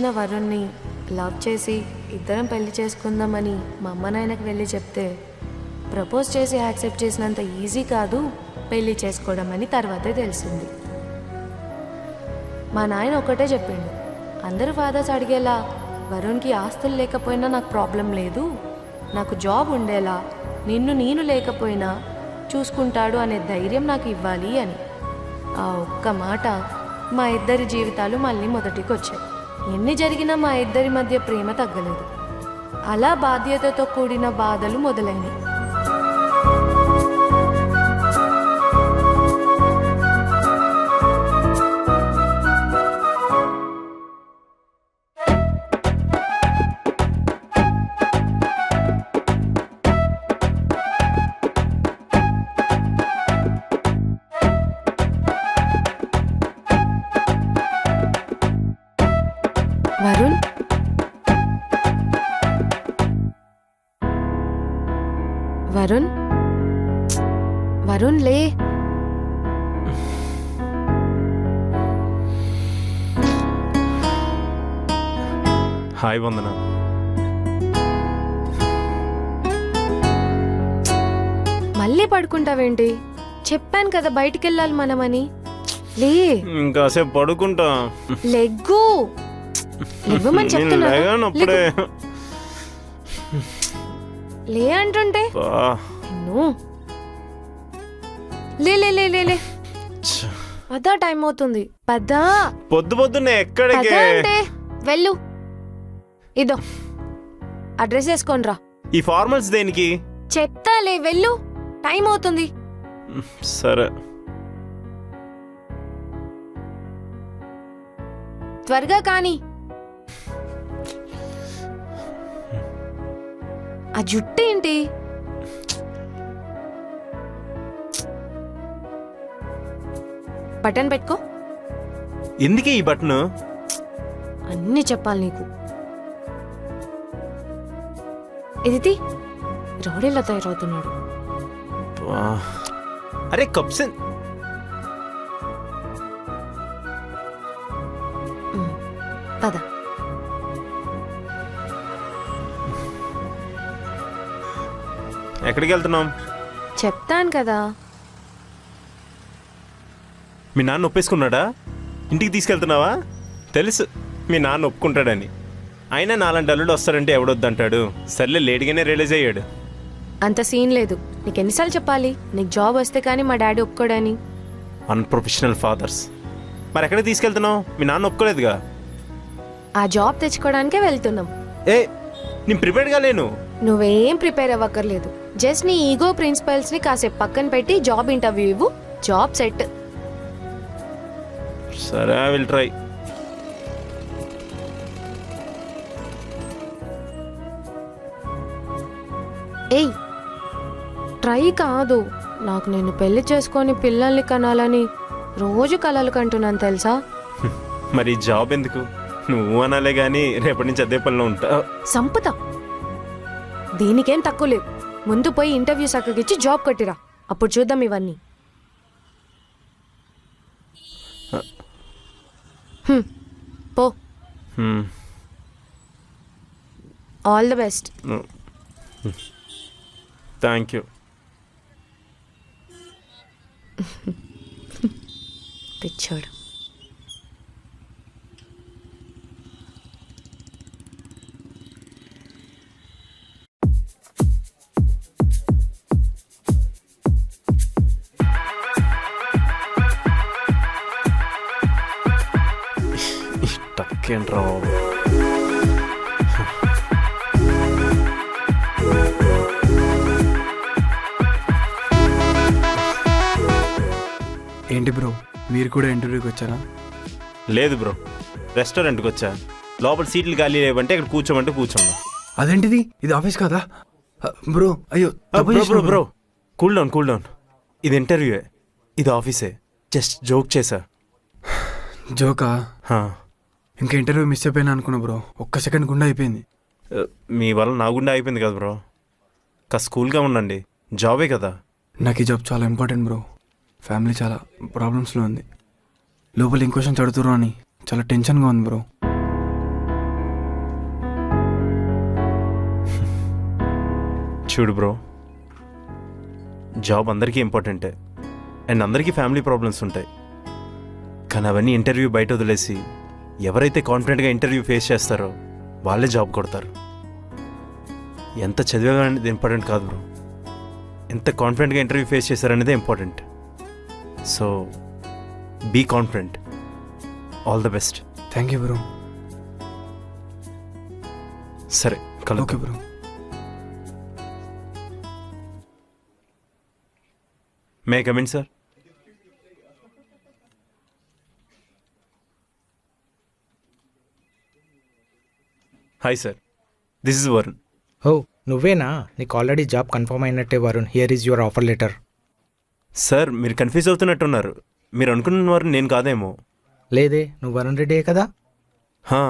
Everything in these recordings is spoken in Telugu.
నచ్చిన వరుణ్ణి లవ్ చేసి ఇద్దరం పెళ్లి చేసుకుందామని మా అమ్మ నాయనకు వెళ్ళి చెప్తే ప్రపోజ్ చేసి యాక్సెప్ట్ చేసినంత ఈజీ కాదు పెళ్లి చేసుకోవడం అని తర్వాతే తెలిసింది. మా నాయన ఒకటే చెప్పిండు, అందరూ ఫాదర్స్ అడిగేలా వరుణ్కి ఆస్తులు లేకపోయినా నాకు ప్రాబ్లం లేదు, నాకు జాబ్ ఉండేలా నిన్ను నేను లేకపోయినా చూసుకుంటాడు అనే ధైర్యం నాకు ఇవ్వాలి అని. ఆ ఒక్క మాట మా ఇద్దరి జీవితాలు మళ్ళీ మొదటికి వచ్చాయి. ఎన్ని జరిగినా మా ఇద్దరి మధ్య ప్రేమ తగ్గలేదు. అలా బాధ్యతతో కూడిన బాధలు మొదలైనవి. వరుణ్, వరుణ్, వరుణ్ లే. హాయ్ వందన. మళ్ళీ పడుకుంటావేంటి? చెప్పాను కదా బయటికి వెళ్ళాలి మనమని. లే, ఇంకాసేపు పడుకుంటా. లెగ్గు లేవమని చెప్తున్నా. లే అంటుంటే లే లే లే లే లే. పదా, టైం అవుతుంది. పదా. పొద్దు పొద్దున్నే ఎక్కడికి అంటే వెళ్ళు. ఇదో అడ్రస్ వేసుకొని రా. ఈ ఫార్మల్స్ దేనికి? చెప్తాలే, వెళ్ళు, టైం అవుతుంది. సరే. త్వరగా కానీ. ఆ జుట్టు ఏంటి? బటన్ పెట్టుకో. ఎందుకే ఈ బటన్? అన్నీ చెప్పాలి నీకు. ఇది రౌడీలా తయారవుతున్నాడు. అరే కప్సన్. పద. ఎక్కడికి వెళ్తున్నాం? చెప్తాను కదా. మీ నాన్న ఒప్పేసుకున్నాడా? ఇంటికి తీసుకెళ్తున్నావా? తెలుసు మీ నాన్న ఒప్పుకుంటాడని. అయినా నాలాంటి అల్లుడు వస్తాడంటే ఎవడొద్దంటాడు. సర్లే, లేట్గానే రియలైజ్ అయ్యాడు. అంత సీన్ లేదు. నీకు ఎన్నిసార్లు చెప్పాలి నీకు జాబ్ వస్తే కానీ మా డాడీ ఒప్పుకోడని? Unprofessional fathers. మరి ఎక్కడికి తీసుకెళ్తున్నావు? మీ నాన్న ఒప్పుకోలేదుగా. ఆ జాబ్ తెచ్చుకోవడానికే వెళ్తున్నాం. ఏ, నేను ప్రిపేర్డ్గా లేను. నువ్వేం ప్రిపేర్ అవ్వక్కర్లేదు. జస్ట్ నీ ఈగో ప్రిన్సిపల్స్ ని కాసేపు పక్కన పెట్టి జాబ్ ఇంటర్వ్యూ ఇవ్వు. Job set. సరే, ఐ విల్ ట్రై. ఏయ్, ట్రై కాదు. నాకు నేను పెళ్లి చేసుకొని పిల్లల్ని కనాలని రోజు కలలు కంటున్నాను తెలుసా. మరి జాబ్ ఎందుకు? నువ్వు అనాలే గానీ రేపటి నుంచి అదే పనిలో ఉంటా. సంపద దీనికేం తక్కువ లేదు. ముందు పోయి ఇంటర్వ్యూ సక్కగిచ్చి జాబ్ కొట్టిరా, అప్పుడు చూద్దాం ఇవన్నీ. పో. All the best. Thank you. పిచ్చోడు. టక్కేంట్రా బాబు. ఏంటి బ్రో, మీరు కూడా ఇంటర్వ్యూకి వచ్చారా? లేదు బ్రో, రెస్టారెంట్కి వచ్చా. లోపల సీట్లు ఖాళీ లేవంటే ఇక్కడ కూర్చోమంటే కూర్చోండి. అదేంటిది, ఇది ఆఫీస్ కాదా బ్రో? అయ్యో bro bro cool down cool down. ఇది ఇంటర్వ్యూయే, ఇది ఆఫీసే. జస్ట్ జోక్ చేశా. జోకా? ఇంకా ఇంటర్వ్యూ మిస్ అయిపోయినా అనుకున్నా బ్రో. ఒక్క సెకండ్ గుండె అయిపోయింది. మీ వల్ల నా గుండె అయిపోయింది కదా బ్రో. కాస్త కూల్గా ఉండండి, జాబే కదా. నాకు ఈ జాబ్ చాలా ఇంపార్టెంట్ బ్రో. ఫ్యామిలీ చాలా ప్రాబ్లమ్స్లో ఉంది. లోపల ఇంక్వశ్చన్స్ అడుగుతారు అని చాలా టెన్షన్గా ఉంది బ్రో. చూడు బ్రో, జాబ్ అందరికీ ఇంపార్టెంటే అండ్ అందరికీ ఫ్యామిలీ ప్రాబ్లమ్స్ ఉంటాయి. కానీ అవన్నీ ఇంటర్వ్యూ బయట వదిలేసి ఎవరైతే కాన్ఫిడెంట్గా ఇంటర్వ్యూ ఫేస్ చేస్తారో వాళ్ళే జాబ్ కొడతారు. ఎంత చదివా అనేది ఇంపార్టెంట్ కాదు బ్రో, ఎంత కాన్ఫిడెంట్గా ఇంటర్వ్యూ ఫేస్ చేశారనేదే important. So be confident. All the best. Thank you bro. సరే కలు. Okay bro. May come in sir? Hi sir, this is Varun. ఓ నువ్వేనా? నీకు ఆల్రెడీ జాబ్ కన్ఫర్మ్ అయినట్టే Varun. Here is your offer letter. Sir మీరు కన్ఫ్యూజ్ అవుతున్నట్టున్నారు. మీరు అనుకున్న వారు నేను కాదేమో. లేదే, నువ్వు వరుణ్ రెడ్డియే కదా. హా.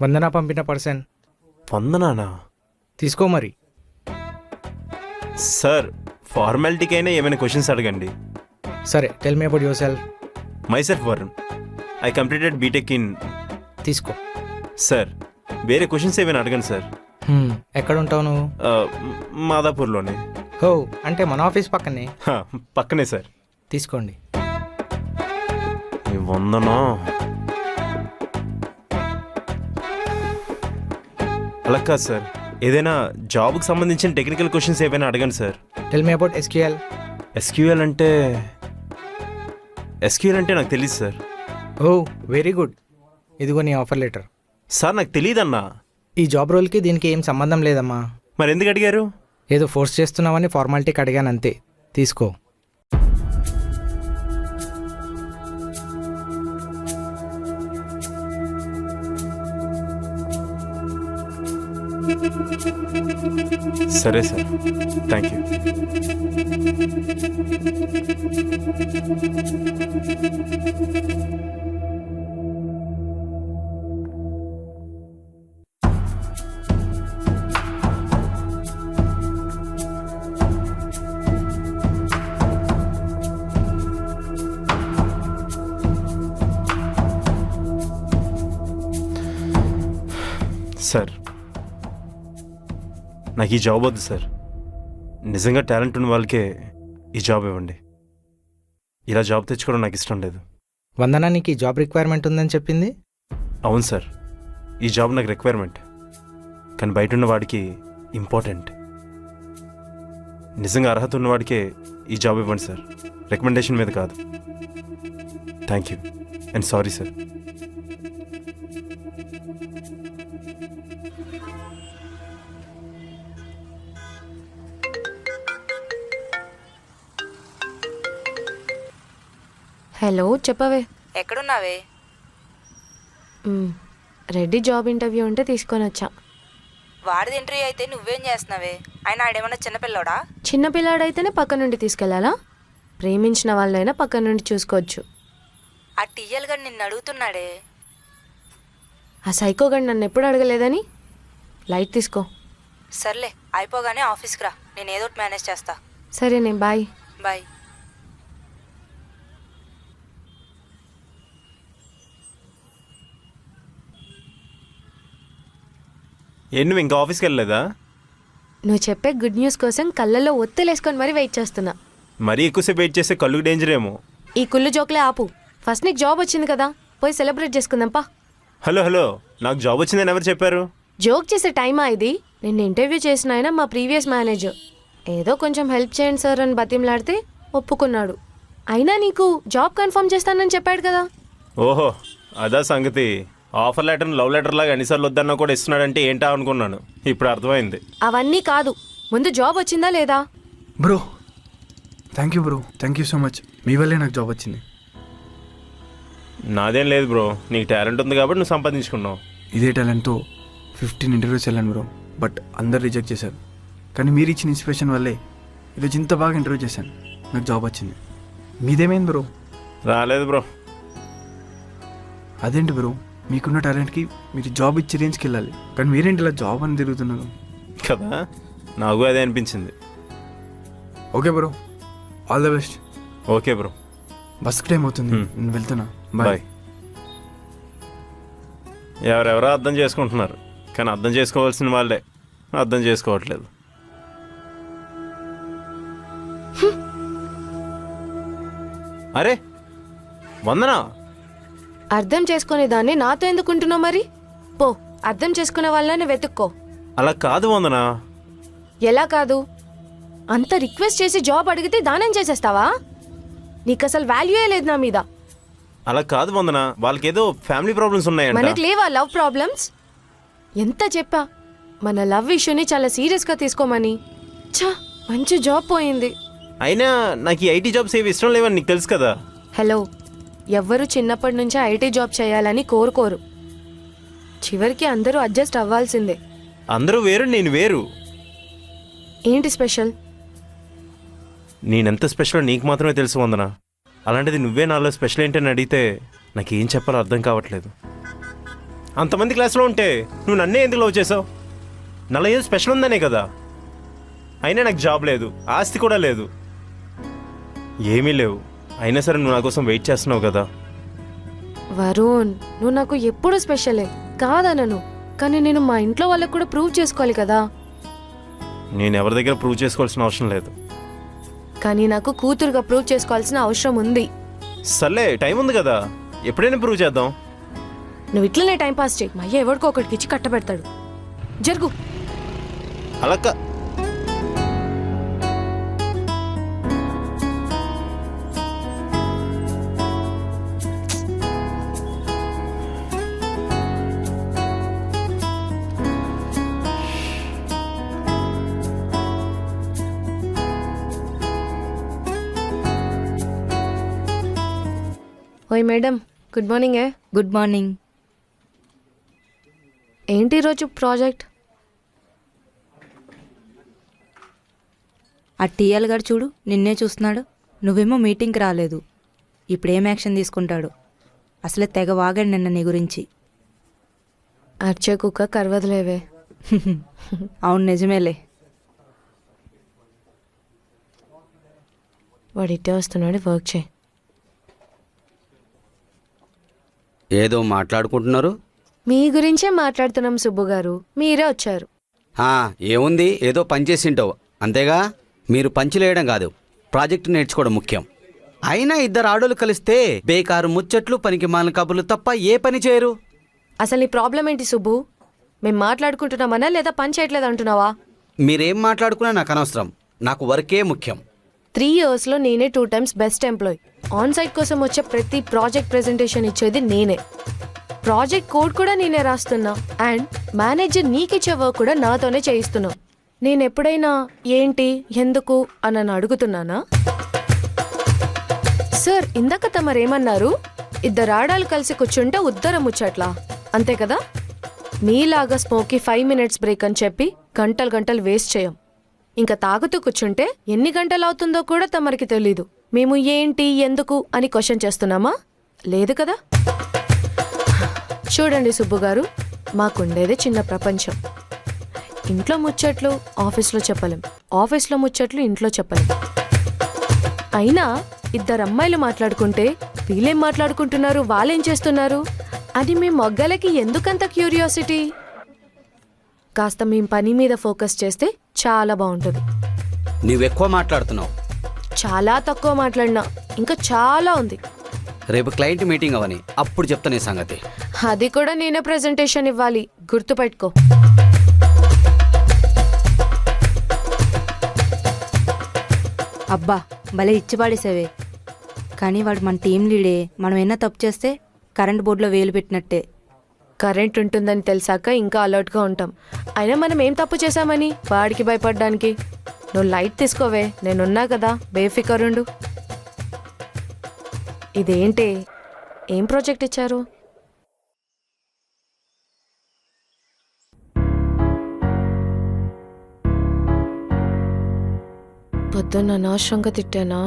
వందన పంపిన పర్సన్. వందనానా? తీసుకో మరి. సార్ ఫార్మాలిటీకైనా ఏమైనా క్వశ్చన్స్ అడగండి. సరే, tell me about yourself. Myself Varun. I completed BTech in. తీసుకో. సార్ వేరే క్వశ్చన్స్ ఏమైనా అడగండి సార్. ఎక్కడ ఉంటావు నువ్వు? మాదాపూర్లోనే. ఓ అంటే మన ఆఫీస్ పక్కనే. పక్కనే సార్. తీసుకోండి. ఈ వందనా? అలా కాదు సార్, ఏదైనా జాబ్కి సంబంధించిన టెక్నికల్ క్వశ్చన్స్ ఏమైనా అడగండి sir. Tell me about SQL. SQL అంటే నాకు తెలియదు సార్. ఓ వెరీ గుడ్. ఇదిగో నీ ఆఫర్ లెటర్. సార్ నాకు తెలియదన్నా. ఈ జాబ్ రోల్కి దీనికి ఏం సంబంధం లేదమ్మా. మరి ఎందుకు అడిగారు? ఏదో ఫోర్స్ చేస్తున్నావని ఫార్మాలిటీకి అడిగాను అంతే. తీసుకో. సరే సార్, థ్యాంక్ యూ. సార్ నాకు ఈ జాబ్ వద్దు సార్. నిజంగా టాలెంట్ ఉన్న వాళ్ళకే ఈ జాబ్ ఇవ్వండి. ఇలా జాబ్ తెచ్చుకోవడం నాకు ఇష్టం లేదు. వందన నీకు ఈ జాబ్ రిక్వైర్మెంట్ ఉందని చెప్పింది. అవును సార్, ఈ జాబ్ నాకు రిక్వైర్మెంట్, కానీ బయట ఉన్న వాడికి ఇంపార్టెంట్. నిజంగా అర్హత ఉన్నవాడికే ఈ జాబ్ ఇవ్వండి సార్, రికమెండేషన్ మీద కాదు. Thank you and sorry sir. Hello, చెప్పవే. ఎక్కడున్నావే? రెడ్డి జాబ్ ఇంటర్వ్యూ ఉంటే తీసుకొని వచ్చా. వాడిది ఇంటర్వ్యూ అయితే నువ్వేం చేస్తున్నావే? ఆయన ఆడేమన్నా చిన్నపిల్లోడా? చిన్నపిల్లాడైతేనే పక్క నుండి తీసుకెళ్లాలా? ప్రేమించిన వాళ్ళైనా పక్క నుండి చూసుకోవచ్చు. ఆ టీఎల్ గడు నిన్ను అడుగుతున్నాడే. ఆ సైకోగడ్ నన్ను ఎప్పుడు అడగలేదని. లైట్ తీసుకో. సర్లే, అయిపోగానే ఆఫీస్కి రా, నేను ఏదో ఒకటి మేనేజ్ చేస్తా. సరేనే, బాయ్. బాయ్. ఏంటి నువ్వు ఇంకా ఆఫీస్కి వెళ్ళలేదా? నువ్వు చెప్పే గుడ్ న్యూస్ కోసం కళ్ళల్లో ఒత్తులేసుకొని మరీ వెయిట్ చేస్తున్నా. మరీ ఎక్కువసేపు వెయిట్ చేస్తే కళ్ళుకి డేంజర్ ఏమో. ఈ కుళ్ళు జోక్లే ఆపు. ఫస్ట్ నీకు జాబ్ వచ్చింది కదా, పోయి సెలబ్రేట్ చేసుకుందాంపా. హలో, నాకు జాబ్ వచ్చిందని ఎవరు చెప్పారు? జోక్ చేసే టైమా ఇది? నిన్ను ఇంటర్వ్యూ చేసిన ఆయన మా ప్రీవియస్ మేనేజర్. ఏదో కొంచెం హెల్ప్ చేయండి సార్ అని బతిమలాడితే ఒప్పుకున్నాడు. అయినా నీకు జాబ్ కన్ఫర్మ్ చేస్తానని చెప్పాడు కదా. ఓహో, అదా సంగతి. ఆఫర్ లెటర్ని లవ్ లెటర్ లాగా ఎన్నిసార్లు వద్దన్నా కూడా ఇస్తున్నాడంటే ఏంటా అనుకున్నాను. ఇప్పుడు అర్థమైంది. అవన్నీ కాదు, ముందు జాబ్ వచ్చిందా లేదా? Bro thank you bro, thank you so much. మీ వల్లే నాకు జాబ్ వచ్చింది. నాదేం లేదు బ్రో, నీకు టాలెంట్ ఉంది కాబట్టి నువ్వు సంపాదించుకున్నావు. ఇదే టాలెంట్తో 15 ఇంటర్వ్యూస్ వెళ్ళాను బ్రో, బట్ అందరు రిజెక్ట్ చేశారు. కానీ మీరు ఇచ్చిన ఇన్స్పిరేషన్ వల్లే ఈరోజు ఇంత బాగా ఇంటర్వ్యూ చేశాను, నాకు జాబ్ వచ్చింది. మీదేమైంది బ్రో? రాలేదు బ్రో. అదేంటి బ్రో, మీకున్న టాలెంట్కి మీరు జాబ్ ఇచ్చే రేంజ్కి వెళ్ళాలి, కానీ మీరేంటి ఇలా జాబ్ అని తిరుగుతున్నారు కదా? నాకు అదే అనిపించింది. Okay bro, all the best. Okay bro, బస్కి టైం అవుతుంది, నేను వెళ్తున్నా. బాయ్. ఎవరెవరో అర్థం చేసుకుంటున్నారు, కానీ అర్థం చేసుకోవాల్సిన వాళ్ళే అర్థం చేసుకోవట్లేదు. అరే వందనా, అర్థం చేసుకునే దాన్ని నాతో ఎందుకుంటున్నావు మరి? పో, అర్థం చేసుకునే వాళ్ళని వెతుక్కో. అలా కాదు వందనా. ఎలా కాదు? అంత రిక్వెస్ట్ చేసి జాబ్ అడిగితే దానేం చేసేస్తావా? నీకు అసలు వాల్యూయే లేదు నా మీద. అలా కాదు వందనా, వాళ్ళకేదో ఫ్యామిలీ ప్రాబ్లమ్స్ ఉన్నాయంట. మనకు లేవా లవ్ ప్రాబ్లమ్స్? ఎంత చెప్పా మన లవ్ ఇష్యూని చాలా సీరియస్గా తీసుకోమని. ఛా, మంచి జాబ్ పోయింది. అయినా నాకు ఈ ఐటీ జాబ్స్ ఏవి ఇష్టం లేవని నీకు తెలుసు కదా. హలో, ఎవ్వరూ చిన్నప్పటి నుంచే ఐటీ జాబ్ చేయాలని కోరుకోరు. చివరికి అందరూ అడ్జస్ట్ అవ్వాల్సిందే. అందరూ వేరు, నేను వేరు. ఏంటి స్పెషల్? నేనెంత స్పెషల్ నీకు మాత్రమే తెలుసు వందనా. అలాంటిది నువ్వే నాలో స్పెషల్ ఏంటని అడిగితే నాకేం చెప్పాలో అర్థం కావట్లేదు. అంతమంది క్లాస్లో ఉంటే నువ్వు నన్నే ఎందుకు లవ్ చేసావు? నాలో ఏదో స్పెషల్ ఉందనే కదా. అయినా నాకు జాబ్ లేదు, ఆస్తి కూడా లేదు, ఏమీ లేవు. అయినా సరే నువ్వు నా కోసం వెయిట్ చేస్తున్నావు కదా. వరుణ్, నువ్వు నాకు ఎప్పుడూ స్పెషలే కాదనను, కానీ నేను మా ఇంట్లో వాళ్ళకు కూడా ప్రూవ్ చేసుకోవాలి కదా. నేను ఎవరి దగ్గర ప్రూవ్ చేసుకోవాల్సిన అవసరం లేదు. కానీ నాకు కూతురుగా ప్రూవ్ చేసుకోవాల్సిన అవసరం ఉంది. సర్లే, టైం ఉంది కదా, ఎప్పుడైనా ప్రూవ్ చేద్దాం. నువ్వు ఇట్లనే టైం పాస్ చేయి. మా అయ్య ఎవరికో ఒకటికి ఇచ్చి కట్టబెడతాడు. జరుగు. అలక్క ఓయ్ madam, good morning. Good morning. ఏంటి ఈరోజు ప్రాజెక్ట్? ఆ టీఎల్ గారు చూడు, నిన్నే చూస్తున్నాడు. నువ్వేమో మీటింగ్కి రాలేదు. ఇప్పుడు ఏం యాక్షన్ తీసుకుంటాడు? అసలే తెగ వాగాడు నిన్న నీ గురించి. అర్చే కుక్క కరవదులేవే. అవును, నిజమేలే. వాడు ఇట్టే వస్తున్నాడు, వర్క్ చేయి. ఏదో మాట్లాడుకుంటున్నారు. మీ గురించే మాట్లాడుతున్నాం సుబ్బు గారు, మీరే వచ్చారు. ఏముంది, ఏదో పని చేసింటావు అంతేగా. మీరు పంచులేయడం కాదు, ప్రాజెక్టు నేర్చుకోవడం ముఖ్యం. అయినా ఇద్దరు ఆడోళ్ళు కలిస్తే బేకారు ముచ్చట్లు, పనికి మాలిన కబుర్లు తప్ప ఏ పని చేయరు. అసలు నీ ప్రాబ్లం ఏంటి సుబ్బు? మేము మాట్లాడుకుంటున్నామనా లేదా పని చేయట్లేదు అంటున్నావా? మీరేం మాట్లాడుకున్నా నాకు అనవసరం, నాకు వర్కే ముఖ్యం. 3 yearsలో నేనే 2 times best employee. On site కోసం వచ్చే ప్రతి ప్రాజెక్ట్ ప్రెజెంటేషన్ ఇచ్చేది నేనే. ప్రాజెక్ట్ కోడ్ కూడా నేనే రాస్తున్నా. అండ్ మేనేజర్ నీకిచ్చే వర్క్ కూడా నాతోనే చేయిస్తున్నా. నేను ఎప్పుడైనా ఏంటి, ఎందుకు అని నన్ను అడుగుతున్నానా? సార్, ఇందాక తమరేమన్నారు? ఇద్దరు ఆడాలు కలిసి కూర్చుంటే ఉద్దరం ముచ్చట్లా, అంతే కదా? మీలాగా స్మోకి 5 minutes బ్రేక్ అని చెప్పి గంటలు గంటలు వేస్ట్ చేయం. ఇంకా తాగుతూ కూర్చుంటే ఎన్ని గంటలు అవుతుందో కూడా తమరికి తెలీదు. మేము ఏంటి, ఎందుకు అని క్వశ్చన్ చేస్తున్నామా? లేదు కదా. చూడండి సుబ్బు గారు, మాకుండేదే చిన్న ప్రపంచం. ఇంట్లో ముచ్చట్లు ఆఫీస్లో చెప్పలేం, ఆఫీస్లో ముచ్చట్లు ఇంట్లో చెప్పలేం. అయినా ఇద్దరు అమ్మాయిలు మాట్లాడుకుంటే వీళ్ళేం మాట్లాడుకుంటున్నారు, వాళ్ళేం చేస్తున్నారు అని మీ మొగ్గలకి ఎందుకంత క్యూరియాసిటీ? కాస్త మేము పని మీద ఫోకస్ చేస్తే చాలా బాగుంటుంది. నువ్వెక్కువ మాట్లాడుతున్నావు. చాలా తక్కువ మాట్లాడినా ఇంకా చాలా ఉంది. రేపు క్లయింట్ మీటింగ్ అవని, అప్పుడు చెప్తా నీ సంగతి. అది కూడా నేనే ప్రెజెంటేషన్ ఇవ్వాలి, గుర్తుపెట్టుకో. అబ్బా, భలే ఇచ్చి పాడేసావే. కానీ వాడు మన టీం లీడే. మనం ఏమైనా తప్పు చేస్తే కరెంట్ బోర్డులో వేలు పెట్టినట్టే. కరెంట్ ఉంటుందని తెలిసాక ఇంకా అలర్ట్గా ఉంటాం. అయినా మనం ఏం తప్పు చేశామని వాడికి భయపడడానికి? నువ్వు లైట్ తీసుకోవే, నేనున్నా కదా, బేఫికరుండు. ఇదేంటి, ఏం ప్రాజెక్ట్ ఇచ్చారు? పొద్దున్న అనవసరంగా తిట్టానా?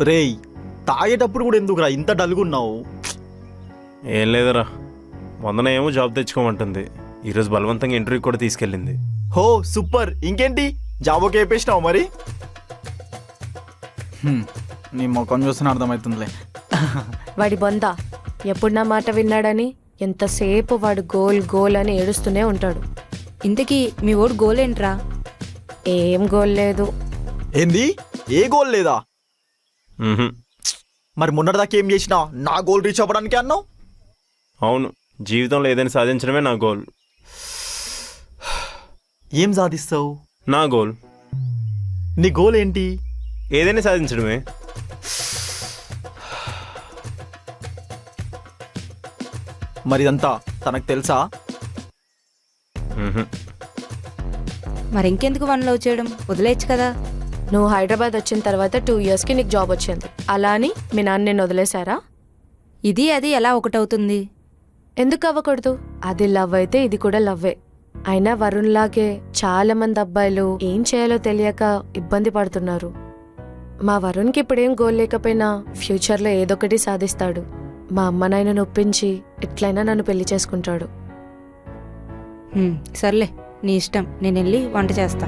రేయ్, తాగేటప్పుడు కూడా ఎందుకురా ఇంత డల్గున్నావు? ఏం లేదురా, వందన ఏమో జాబ్ తెచ్చుకోమంటుంది. ఈరోజు బలవంతంగా ఇంటర్వ్యూ కూడా తీసుకెళ్ళింది. హో సూపర్, ఇంకేంటి జాబ్ ఓకే వేసినావు మరి? నీ ముఖం చూస్తున్న అర్థమవుతుందిలే. వాడి బొంద ఎప్పుడు నా మాట విన్నాడని ఎంతసేపు వాడు గోల్ గోల్ అని ఏడుస్తూనే ఉంటాడు. ఇంతకీ మీ ఓడు గోల్ ఏంట్రా? ఏం గోల్ లేదు. ఏంది ఏ గోల్ లేదా? మ్హూ. మరి మొన్నటిదాకా ఏం చేసినా నా గోల్ రీచ్ అవ్వడానికి అన్నావు. అవును, జీవితంలో ఏదైనా సాధించడమే నా గోల్. ఏం సాధిస్తావు? నా గోల్ నీ గోల్ ఏంటి? ఏదైనా సాధించడమే. మరి ఇదంతా తనకు తెలుసా? మ్హూ. మరి ఇంకెందుకు వన్ లవ్ చేయడం, వదిలేయచ్చు కదా. నువ్వు హైదరాబాద్ వచ్చిన తర్వాత 2 yearsకి నీకు జాబ్ వచ్చింది. అలా అని మీ నాన్న నిన్ను వదిలేశారా? ఇది అది ఎలా ఒకటవుతుంది? ఎందుకు అవ్వకూడదు? అది లవ్ అయితే ఇది కూడా లవ్వే. అయినా వరుణ్ లాగే చాలా మంది అబ్బాయిలు ఏం చేయాలో తెలియక ఇబ్బంది పడుతున్నారు. మా వరుణ్కి ఇప్పుడేం గోల్ లేకపోయినా ఫ్యూచర్లో ఏదొకటి సాధిస్తాడు. మా అమ్మ నాయనను ఒప్పించి ఎట్లయినా నన్ను పెళ్లి చేసుకుంటాడు. సర్లే, నీ ఇష్టం. నేను వెళ్ళి వంట చేస్తా.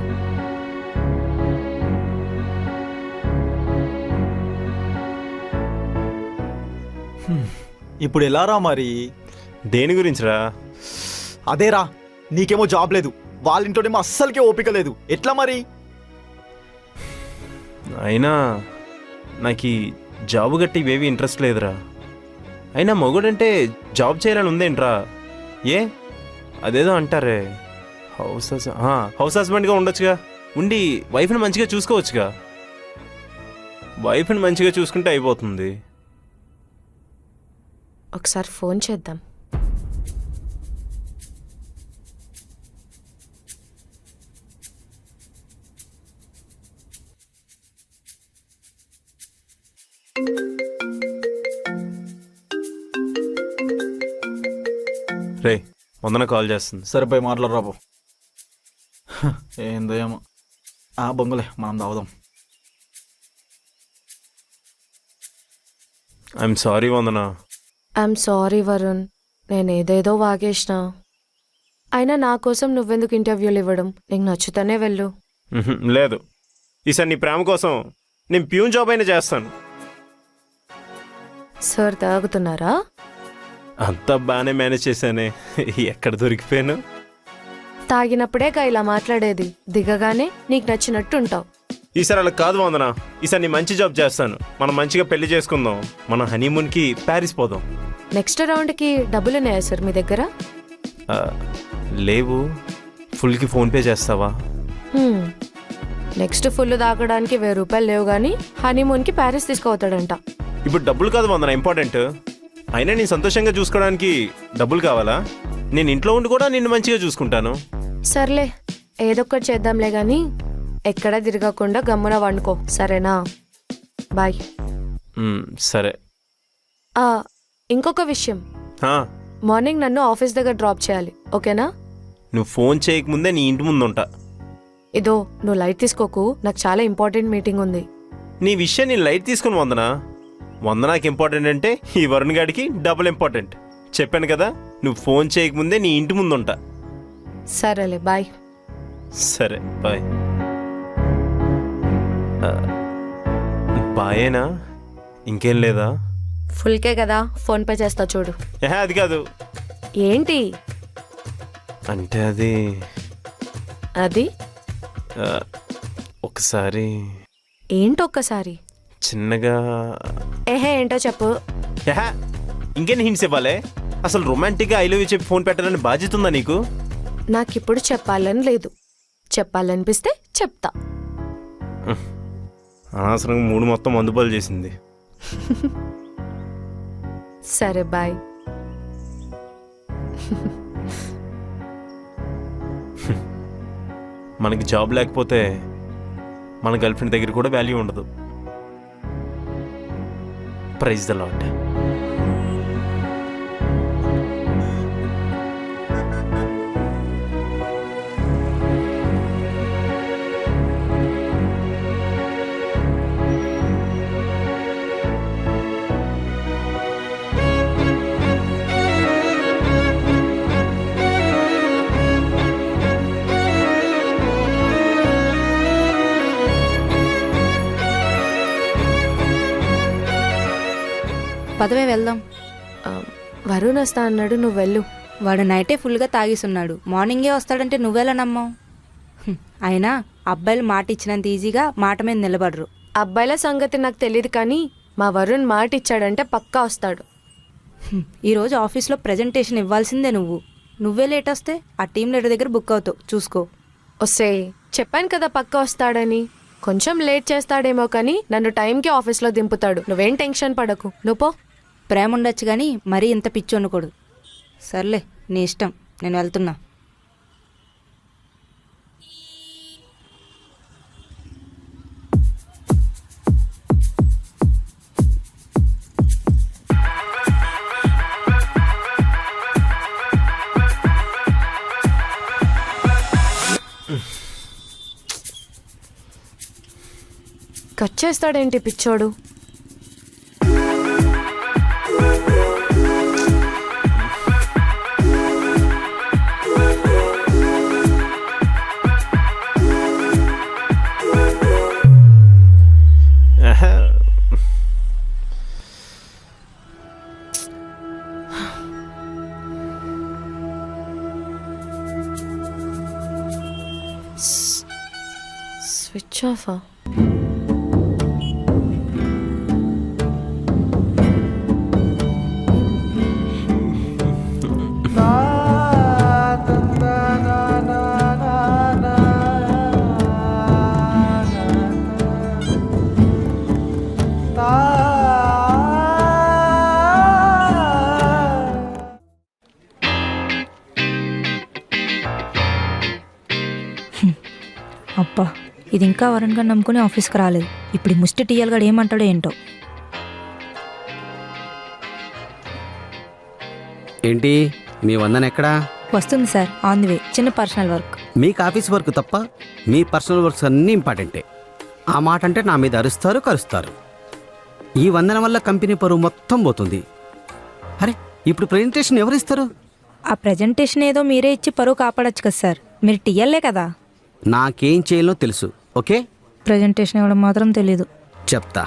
ఇప్పుడు ఎలా రా మరి? దేని గురించిరా? అదేరా, నీకేమో జాబ్ లేదు, వాళ్ళ ఇంట్లోనేమో అస్సలకే ఓపిక లేదు. ఎట్లా మరి? అయినా నాకు ఈ జాబ్ గట్టి ఇవేవి ఇంట్రెస్ట్ లేదురా. అయినా మొగుడంటే జాబ్ చేయాలని ఉందేంట్రా? ఏ అదేదో అంటారే, హౌస్ హస్బెండ్గా ఉండొచ్చుగా, ఉండి వైఫ్ని మంచిగా చూసుకోవచ్చుగా. వైఫ్ని మంచిగా చూసుకుంటే అయిపోతుంది. ఒకసారి ఫోన్ చేద్దాం. రే, వందన కాల్ చేస్తుంది. సరిపోయి మాట్లాడరాబు. ఏందో ఏమో. బొంగులే, మనం తాగుదాం. I'm sorry Vandana. I'm sorry Varun, నేనేదేదో వాగేసిన. అయినా నా కోసం నువ్వెందుకు ఇంటర్వ్యూలు ఇవ్వడం? నీకు నచ్చుతానే వెళ్ళు. లేదు, ఈసారి నీ ప్రేమ కోసం నేను ప్యూన్ జాబ్ అయినా చేస్తాను. సార్ తాగుతున్నారా? అంతా బాగానే మేనేజ్ చేశానే, ఎక్కడ దొరికిపోయాను? తాగినప్పుడేగా ఇలా మాట్లాడేది, దిగగానే నీకు నచ్చినట్టు ఉంటావు. ఈసారి అలా కాదు వందన, ఈసారి నీ మంచి జాబ్ చేస్తాను. మనం మంచిగా పెళ్లి చేసుకుందాం, మనం హనీమూన్కి ప్యారిస్ పోదాం. నెక్స్ట్ రౌండ్కి డబ్బులు ఉన్నాయా సార్ మీ దగ్గర? ఆ, లేవు. ఫుల్కి ఫోన్పే చేస్తావా? నెక్స్ట్ ఫుల్ తాగడానికి 1000 రూపాయలు లేవు కానీ హనీమూన్కి ప్యారిస్ తీసుకుపోతాడంట. ఇప్పుడు డబ్బులు కాదు వందన ఇంపార్టెంట్. అయినా నేను సంతోషంగా చూసుకోవడానికి డబ్బులు కావాలా? నేను ఇంట్లో ఉండి కూడా నిన్ను మంచిగా చూసుకుంటాను. సర్లే, ఏదొక్కటి చేద్దాంలే కానీ ఎక్కడా తిరగకుండా గమ్మున వండుకో, సరేనా? బాయ్. సరే. ఇంకొక విషయం, ఆ, మార్నింగ్ నన్ను ఆఫీస్ దగ్గర డ్రాప్ చేయాలి, ఓకేనా? నువ్వు ఫోన్ చేయకముందే నీ ఇంటి ముందు ఉంటా. ఇదో, నువ్వు లైట్ తీసుకోకు, నాకు చాలా ఇంపార్టెంట్ మీటింగ్ ఉంది. నీ విషయం నేను లైట్ తీసుకుని వందనాకి ఇంపార్టెంట్ అంటే ఈ వరుణ్ గాడికి డబుల్ ఇంపార్టెంట్. చెప్పాను కదా, నువ్వు ఫోన్ చేయకముందే నీ ఇంటి ముందు ఉంటా. సరేలే, బాయ్. సరే, బాయ్. బాయేనా? ఇంకేం లేదా? ఫుల్కే కదా, ఫోన్ పే చేస్తా చూడు. అది కాదు. ఏంటి అంటే అది అది? ఆ, ఒకసారి ఏంటొక్కసారి? చిన్నగా. ఏంటో చెప్పు. ఇంకేం హింట్స్ ఇవ్వాలే? అసలు రొమాంటిక్గా ఐ లవ్ యూ చెప్పి ఫోన్ పెట్టాలని బాధ్యత ఉందా నీకు? నాకిప్పుడు చెప్పాలని లేదు, చెప్పాలనిపిస్తే చెప్తా. అనవసరంగా మూడు మొత్తం మందుపాలు చేసింది. సరే, బాయ్. మనకి జాబ్ లేకపోతే మన గర్ల్ ఫ్రెండ్ దగ్గర కూడా వాల్యూ ఉండదు. Praise the lord. పదవే వెళ్దాం. వరుణ్ వస్తా అన్నాడు, నువ్వు వెళ్ళు. వాడు నైటే ఫుల్గా తాగేసున్నాడు, మార్నింగే వస్తాడంటే నువ్వెలా నమ్మావు? అయినా అబ్బాయిలు మాట ఇచ్చినంత ఈజీగా మాట మీద నిలబడరు. అబ్బాయిల సంగతి నాకు తెలియదు, కానీ మా వరుణ్ మాట ఇచ్చాడంటే పక్కా వస్తాడు. ఈరోజు ఆఫీస్లో ప్రజెంటేషన్ ఇవ్వాల్సిందే నువ్వే లేట్ వస్తే ఆ టీం లీడర్ దగ్గర బుక్ అవుతావు, చూసుకో. వస్తే చెప్పాను కదా పక్కా వస్తాడని. కొంచెం లేట్ చేస్తాడేమో కానీ నన్ను టైంకి ఆఫీస్లో దింపుతాడు. నువ్వేం టెన్షన్ పడకు, నువ్వు పో. ప్రేమ ఉండొచ్చు కానీ మరీ ఇంత పిచ్చి ఉండకూడదు. సర్లే, నీ ఇష్టం, నేను వెళ్తున్నా. కట్ చేస్తాడేంటి పిచ్చోడు. స్విచ్ ఆఫా? అబ్బా, ఇది ఇంకా వరుణ్ గారు నమ్ముకుని ఆఫీస్కి రాలేదు. ఇప్పుడు ఈ ముష్టి టీఎల్ గారు ఏమంటాడో ఏంటో. ఏంటి మీ వందన ఎక్కడా? వస్తుంది సార్, ఆన్ ది వే. చిన్న పర్సనల్ వర్క్. మీకు ఆఫీస్ వర్క్ తప్ప మీ పర్సనల్ వర్క్స్ అన్నీ ఇంపార్టెంటే. ఆ మాట అంటే నా మీద అరుస్తారు, కరుస్తారు. ఈ వందన వల్ల కంపెనీ పరువు మొత్తం పోతుంది. అరే, ఇప్పుడు ప్రెజెంటేషన్ ఎవరు ఇస్తారు? ఆ ప్రజెంటేషన్ ఏదో మీరే ఇచ్చి పరువు కాపాడొచ్చు కదా సార్, మీరు టీఎల్ఏ కదా. నాకేం చేయాలో తెలుసు, ఓకే? ప్రజెంటేషన్ ఇవ్వడం మాత్రం తెలీదు. చెప్తా.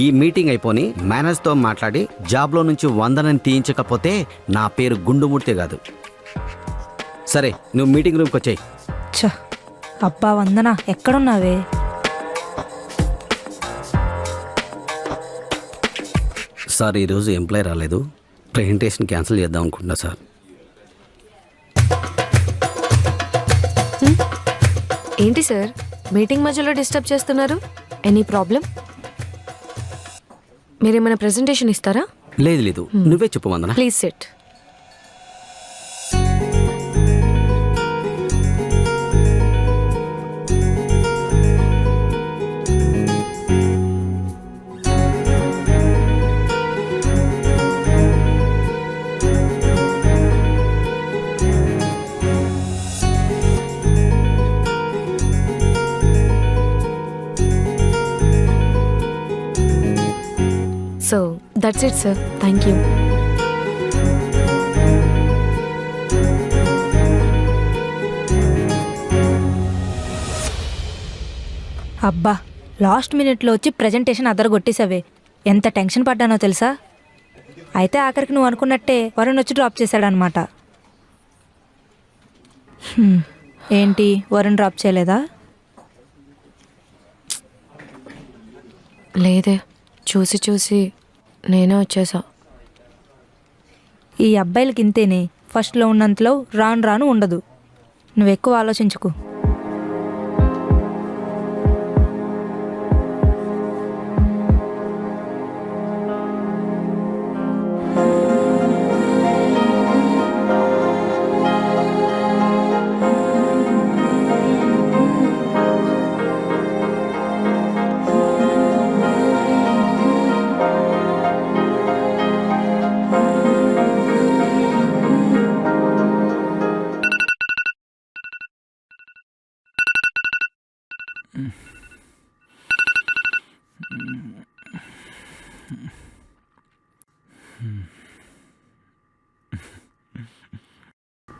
ఈ మీటింగ్ అయిపోని మేనేజర్తో మాట్లాడి జాబ్లో నుంచి వందనని తీయించకపోతే నా పేరు గుండుమూర్తే కాదు. సరే, నువ్వు మీటింగ్ రూమ్కి వచ్చాయి. ఛ, అబ్బా వందనా, ఎక్కడున్నావే? సార్, ఈరోజు ఎంప్లాయ్ రాలేదు. ప్రెజెంటేషన్ క్యాన్సిల్ చేద్దాం అనుకుంటున్నా సార్. ఏంటి సార్, మీటింగ్ మధ్యలో డిస్టర్బ్ చేస్తున్నారు? Any problem? మీరేమైనా ప్రెజెంటేషన్ ఇస్తారా? లేదు, నువ్వే చెప్పు Vandana. Please sit. So, that's it, sir. Thank you. అబ్బా, లాస్ట్ మినిట్లో వచ్చి ప్రజెంటేషన్ అదరగొట్టేసావే. ఎంత టెన్షన్ పడ్డానో తెలుసా? అయితే ఆఖరికి నువ్వు అనుకున్నట్టే వరుణ్ వచ్చి డ్రాప్ చేశాడనమాట. ఏంటి, వరుణ్ డ్రాప్ చేయలేదా? లేదే, చూసి నేనే వచ్చేసా. ఈ అబ్బాయిలకి ఇంతేనే, ఫస్ట్లో ఉన్నంతలో రాను ఉండదు. నువ్వు ఎక్కువ ఆలోచించుకు.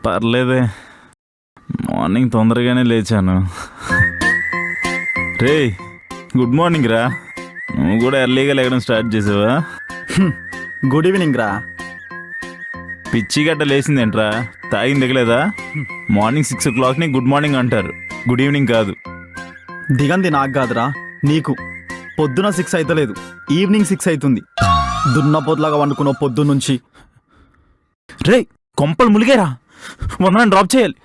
పర్లేదే, మార్నింగ్ తొందరగానే లేచాను. రే, గుడ్ మార్నింగ్ రా. నువ్వు కూడా ఎర్లీగా లేకడం స్టార్ట్ చేసావా? గుడ్ ఈవినింగ్ రా. పిచ్చి గడ్డ లేచిందేంట్రా? తాగింది దిగలేదా? మార్నింగ్ 6 o'clockని గుడ్ మార్నింగ్ అంటారు, గుడ్ ఈవినింగ్ కాదు. దిగంది నాకు కాదురా, నీకు. పొద్దున 6 అయితలేదు, ఈవినింగ్ 6 అవుతుంది. దున్నపోతులాగా వండుకున్న పొద్దు నుంచి. రే కొంపలు ములిగేరా, వందనాన్ని డ్రాప్ చేయాలి.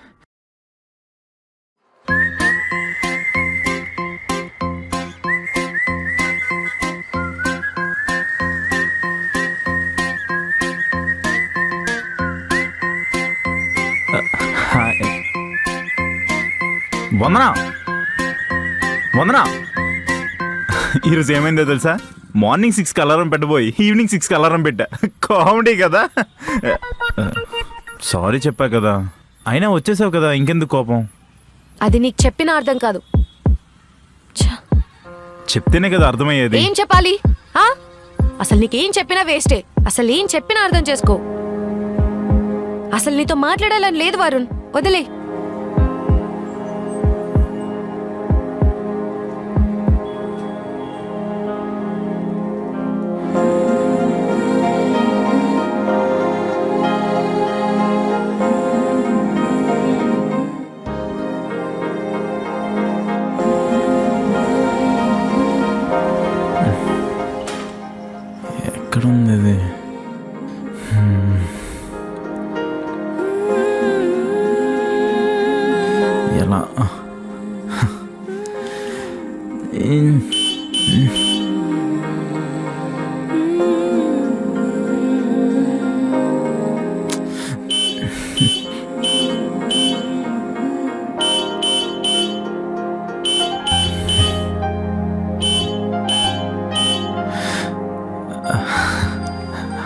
వందనా వందనా, ఈరోజు ఏమైందో తెలుసా? మార్నింగ్ 6కి అలారం పెట్టబోయి ఈవినింగ్ 6కి అలారం పెట్టా. కామెడీ కదా. సారీ చెప్పా కదా, అయినా వచ్చేసావు కదా, ఇంకెందుకు కోపం? అది నీకు చెప్పిన అర్థం కాదు. ఛ, చెప్తేనే కదా అర్థమయ్యేది. ఏం చెప్పాలి? ఆ? అసలు నీకేం చెప్పినా వేస్టే. అసలు ఏం చెప్పినా అర్థం చేసుకో. అసలు నీతో మాట్లాడాలని లేదు వరుణ్, వదిలే. ఎక్కడుంది ఇది? ఎలా?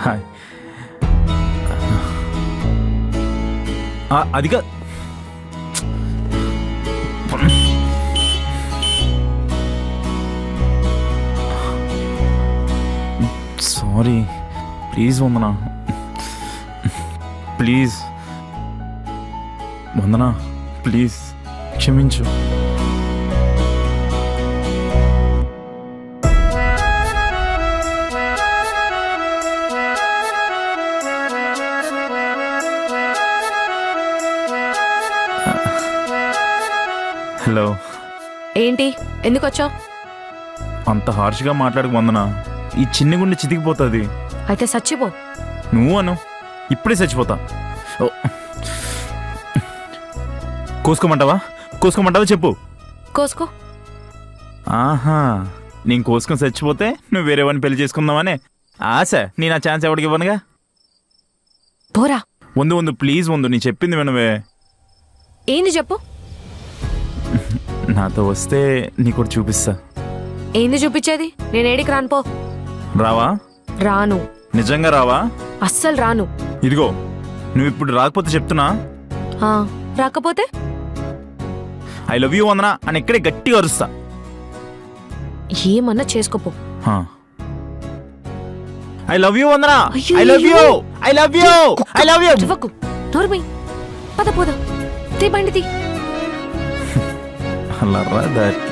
హాయ్. అదిగా sorry, please Vandana, please Vandana, please క్షమించు. హలో. ఏంటి, ఎందుకు వచ్చావు? అంత హార్ష్గా మాట్లాడక వందనా, ఈ చిన్న గుండె చితికిపోతుంది. అయితే చచ్చిపో. నువ్వు అను, ఇప్పుడే చచ్చిపోతా. ఓ. కోసుకోమంటావా? కోసుకోమంటావా చెప్పు. కోసుకో. ఆహా, నేను కోసుకొని చచ్చిపోతే నువ్వు వేరే వాడిని పెళ్లి చేసుకుందామనే ఆశ. నేను ఆ ఛాన్స్ ఎవరికి ఇవ్వనుగా. పోరా. వందు ప్లీజ్ వందు, నేను చెప్పింది వినవే. ఏంది చెప్పు. నాతో వస్తే నీకు చూపిస్తా. ఏంది చూపించేది? నేను ఏడికి రాను, పో. రావా? రాను. నిజంగా రావా? అస్సలు రాను. ఇదిగో, నువ్వు ఇప్పుడు రాకపోతే చెప్తున్నా, ఆ, రాకపోతే ఐ లవ్ యూ వందనా అని ఇక్కడే గట్టిగా అరుస్తా. ఏమన్నా చేసుకోపో. ఐ లవ్ యూ వందనా, అయ్యో, I love you, I love you, I love you. చువ్వకు, నోర్మై. పద పోదా, తీ బండి తీ. అలా రా దారికి.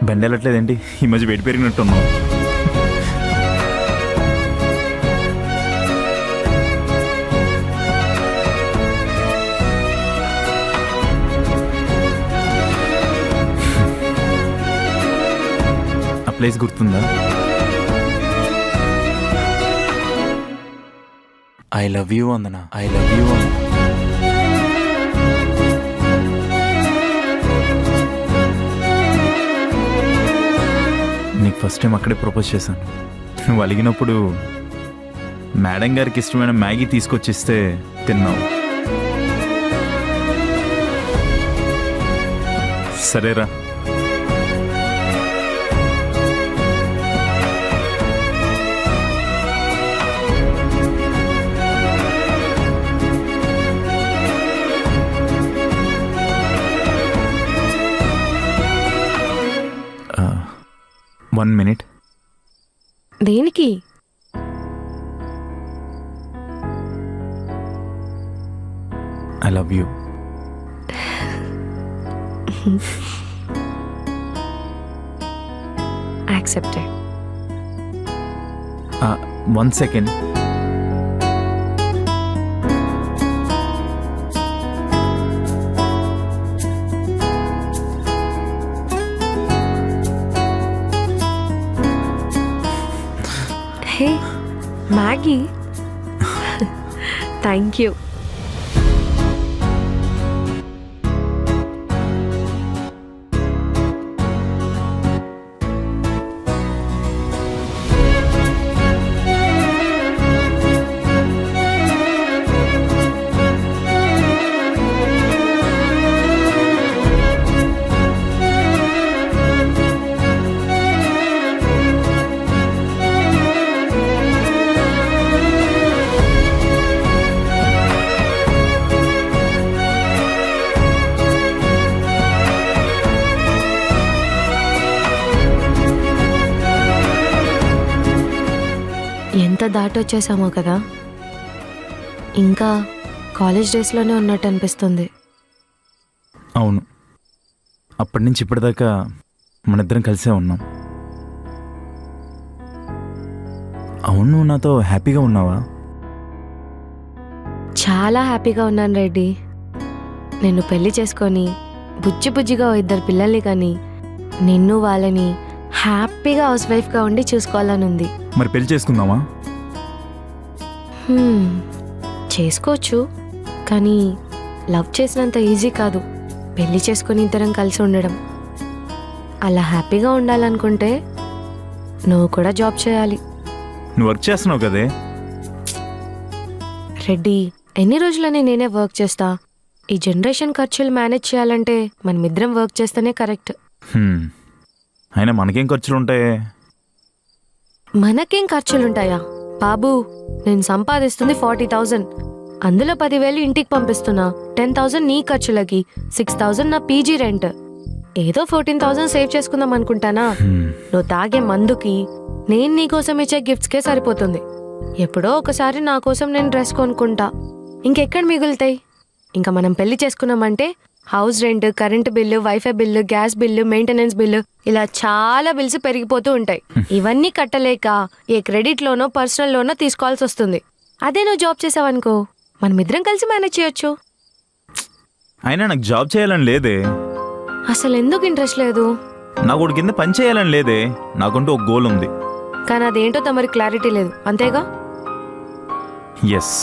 బండి వెళ్ళట్లేదేంటి? ఈ మధ్య వెయిట్ పెరిగినట్టున్నావు. ఆ ప్లేస్ గుర్తుందా? I love you Vandana, I love you Vandana. నీకు ఫస్ట్ టైం అక్కడే ప్రపోజ్ చేశాను. నువ్వు అలిగినప్పుడు మేడం గారికి ఇష్టమైన మ్యాగీ తీసుకొచ్చిస్తే తిన్నావు. సరేరా. One minute. దేనికి? I love you. Accepted. 1 second. Hey Maggi, thank you. ఎంత దాటొచ్చేసామో కదా, ఇంకా కాలేజ్ డేస్లోనే ఉన్నట్టు అనిపిస్తుంది. అవును, అప్పటి నుంచి ఇప్పటిదాకా మనిద్దరం కలిసే ఉన్నాం. అవును, నువ్వు నాతో హ్యాపీగా ఉన్నావా? చాలా హ్యాపీగా ఉన్నాను రెడ్డి. నిన్ను పెళ్లి చేసుకొని బుజ్జి బుజ్జిగా ఓ 2 పిల్లల్ని కానీ నిన్ను వాళ్ళని హ్యాపీగా హౌస్ వైఫ్గా ఉండి చూసుకోవాలని ఉంది. మరి పెళ్లి చేసుకుందామా? చేసుకోవచ్చు, కానీ లవ్ చేసినంత ఈజీ కాదు పెళ్లి చేసుకొని ఇద్దరం కలిసి ఉండడం. అలా హ్యాపీగా ఉండాలనుకుంటే నువ్వు కూడా జాబ్ చేయాలి. నువ్వు వర్క్ చేస్తున్నావు కదే. రెడ్డి, ఎన్ని రోజులని నేనే వర్క్ చేస్తా? ఈ జనరేషన్ ఖర్చులు మేనేజ్ చేయాలంటే మనమిద్దరం వర్క్ చేస్తేనే కరెక్ట్. అయినా మనకేం ఖర్చులు ఉంటాయి? మనకేం ఖర్చులుంటాయా బాబు? నేను సంపాదిస్తుంది 40,000, అందులో 10,000 ఇంటికి పంపిస్తున్నా, 10,000 నీ ఖర్చులకి, 6,000 నా పీజీ రెంట్, ఏదో 14,000 సేవ్ చేసుకుందాం అనుకుంటానా? నువ్వు తాగే మందుకి, నేను నీకోసం ఇచ్చే గిఫ్ట్స్కే సరిపోతుంది. ఎప్పుడో ఒకసారి నా కోసం నేను డ్రెస్ కొనుక్కుంటా, ఇంకెక్కడ మిగులుతాయి? ఇంకా మనం పెళ్లి చేసుకున్నామంటే house rent, current bill, wifi bill, gas bill, maintenance bill, ఇలా చాలా బిల్స్ పెరిగిపోతూ ఉంటాయి. ఇవన్నీ కట్టలేక ఏ క్రెడిట్ లోనో పర్సనల్ లోనో తీసుకోవాల్సి వస్తుంది. అదే నువ్వు జాబ్ చేసావనుకో, మనమిద్దరం కలిసి మేనేజ్ చేయొచ్చు. అయినా నాకు జాబ్ చేయాలని లేదే. అసలు ఎందుకు ఇంట్రెస్ట్ లేదు? నాకు ఒకటి కింద పని చేయాలని లేదే. నాకంటూ ఒక గోల్ ఉంది. కానీ అదేంటో తమరి క్లారిటీ లేదు, అంతేగా? ఎస్.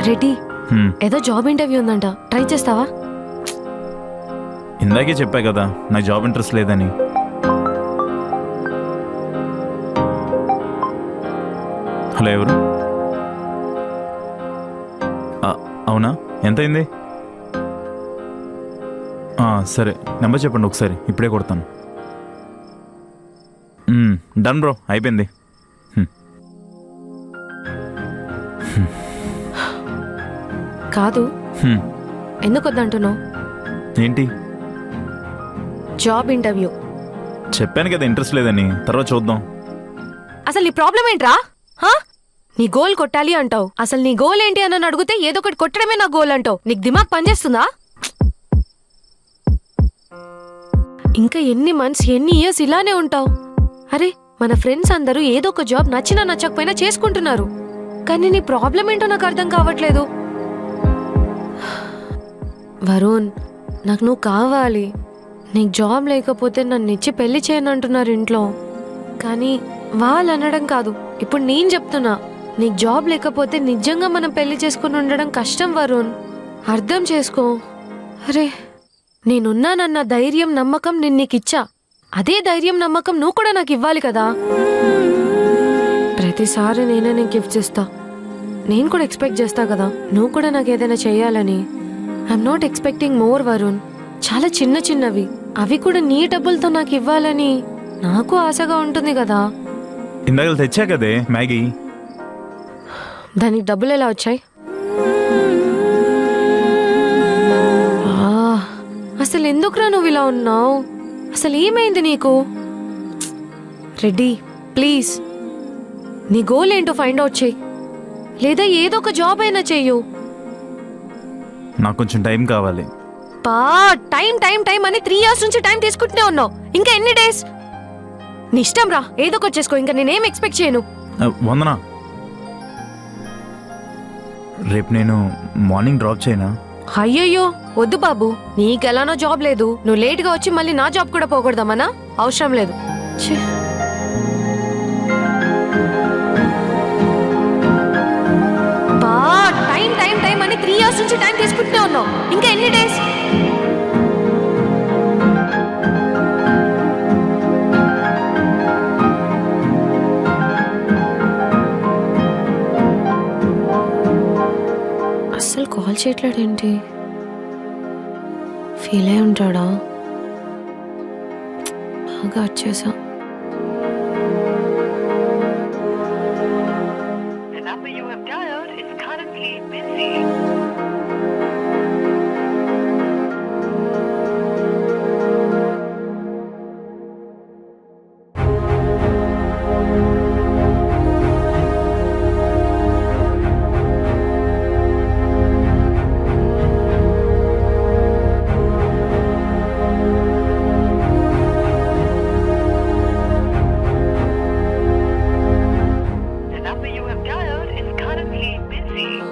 రెడ్డి, ఏదో జాబ్ ఇంటర్వ్యూ ఉందంట, ట్రై చేస్తావా? ఇందాకే చెప్పా కదా నాకు జాబ్ ఇంట్రెస్ట్ లేదని. హలో, ఎవరు? అవునా, ఎంతైంది? సరే, నెంబర్ చెప్పండి ఒకసారి, ఇప్పుడే కొడతాను. డన్ బ్రో, అయిపోయింది. కాదు, ఎందుకు వద్దంటున్నావు? ఏంటి? Job interview. చెప్పాను కదా ఇంట్రెస్ట్ లేదని, తర్వాత చూద్దాం. అసలు నీ ప్రాబ్లం ఏంట్రా? నీ గోల్ కొట్టాలి అంటావు, అసలు నీ గోల్ ఏంటి అని అడిగితే ఏదో ఒకటి కొట్టడమే నా గోల్ అంటావు. నీకు దిమాగ్ పనిచేస్తుందా? ఇంకా ఎన్ని మంత్స్, ఎన్ని ఇయర్స్ ఇలానే ఉంటావు? అరే, మన ఫ్రెండ్స్ అందరూ ఏదో ఒక జాబ్ నచ్చినా నచ్చకపోయినా చేసుకుంటున్నారు, కానీ నీ ప్రాబ్లం ఏంటో నాకు అర్థం కావట్లేదు. వరుణ్, నాకు నువ్వు కావాలి. నీకు జాబ్ లేకపోతే నన్ను ఇచ్చి పెళ్లి చేయను అంటున్నారు ఇంట్లో, కానీ వాళ్ళు అనడం కాదు, ఇప్పుడు నేను చెప్తున్నా. నీకు జాబ్ లేకపోతే నిజంగా మనం పెళ్లి చేసుకుని ఉండడం కష్టం వరుణ్, అర్థం చేసుకో. అరే, నేనున్నానన్న ధైర్యం, నమ్మకం నేను నీకు ఇచ్చా, అదే ధైర్యం, నమ్మకం నువ్వు కూడా నాకు ఇవ్వాలి కదా. ప్రతిసారి నేనే నీకు గిఫ్ట్స్ ఇస్తా, నేను కూడా ఎక్స్పెక్ట్ చేస్తా కదా నువ్వు కూడా నాకు ఏదైనా చెయ్యాలని. I'm not expecting more Varun, చాలా చిన్న చిన్నవి, అవి కూడా నీ డబ్బులతో నాకు ఇవ్వాలని నాకు ఆశగా ఉంటుంది కదా. ఇందాక తెచ్చా కదే మ్యాగీ. దానికి డబ్బులు ఎలా వచ్చాయి? అసలు ఎందుకురా నువ్వు ఇలా ఉన్నావు? అసలు ఏమైంది నీకు? రెడ్డి, ప్లీజ్ నీ గోల్ ఏంటో ఫైండ్ అవుట్ చేయి, లేదా ఏదో ఒక జాబ్ అయినా చెయ్యు. నాకు కొంచెం టైం కావాలి. పా టైం టైం టైం అని 3 years నుంచి టైం తీసుకుంటూనే ఉన్నావు. ఇంకా ఎన్ని డేస్? నీ ఇష్టం రా, ఏదో ఒకటి చేసుకో. ఇంకా నేనేం ఎక్స్పెక్ట్ చేయను. వందనా, రేపు నేను మార్నింగ్ డ్రాప్ చేయనా? అయ్యయ్యో వద్దు బాబు, నీకెలానో జాబ్ లేదు. నువ్వు లేట్గా వచ్చి మళ్ళీ నా జాబ్ కూడా పోకూడదామనా? అవసరం లేదు. ఛీ. బా టైం టైం టైం అని 3 years నుంచి టైం తీసుకుంటూనే ఉన్నావు. ఇంకా ఎన్ని డేస్? అస్సలు కాల్ చేయట్లేడేంటి? ఫీల్ అయి ఉంటాడా? బాగా వచ్చేసా.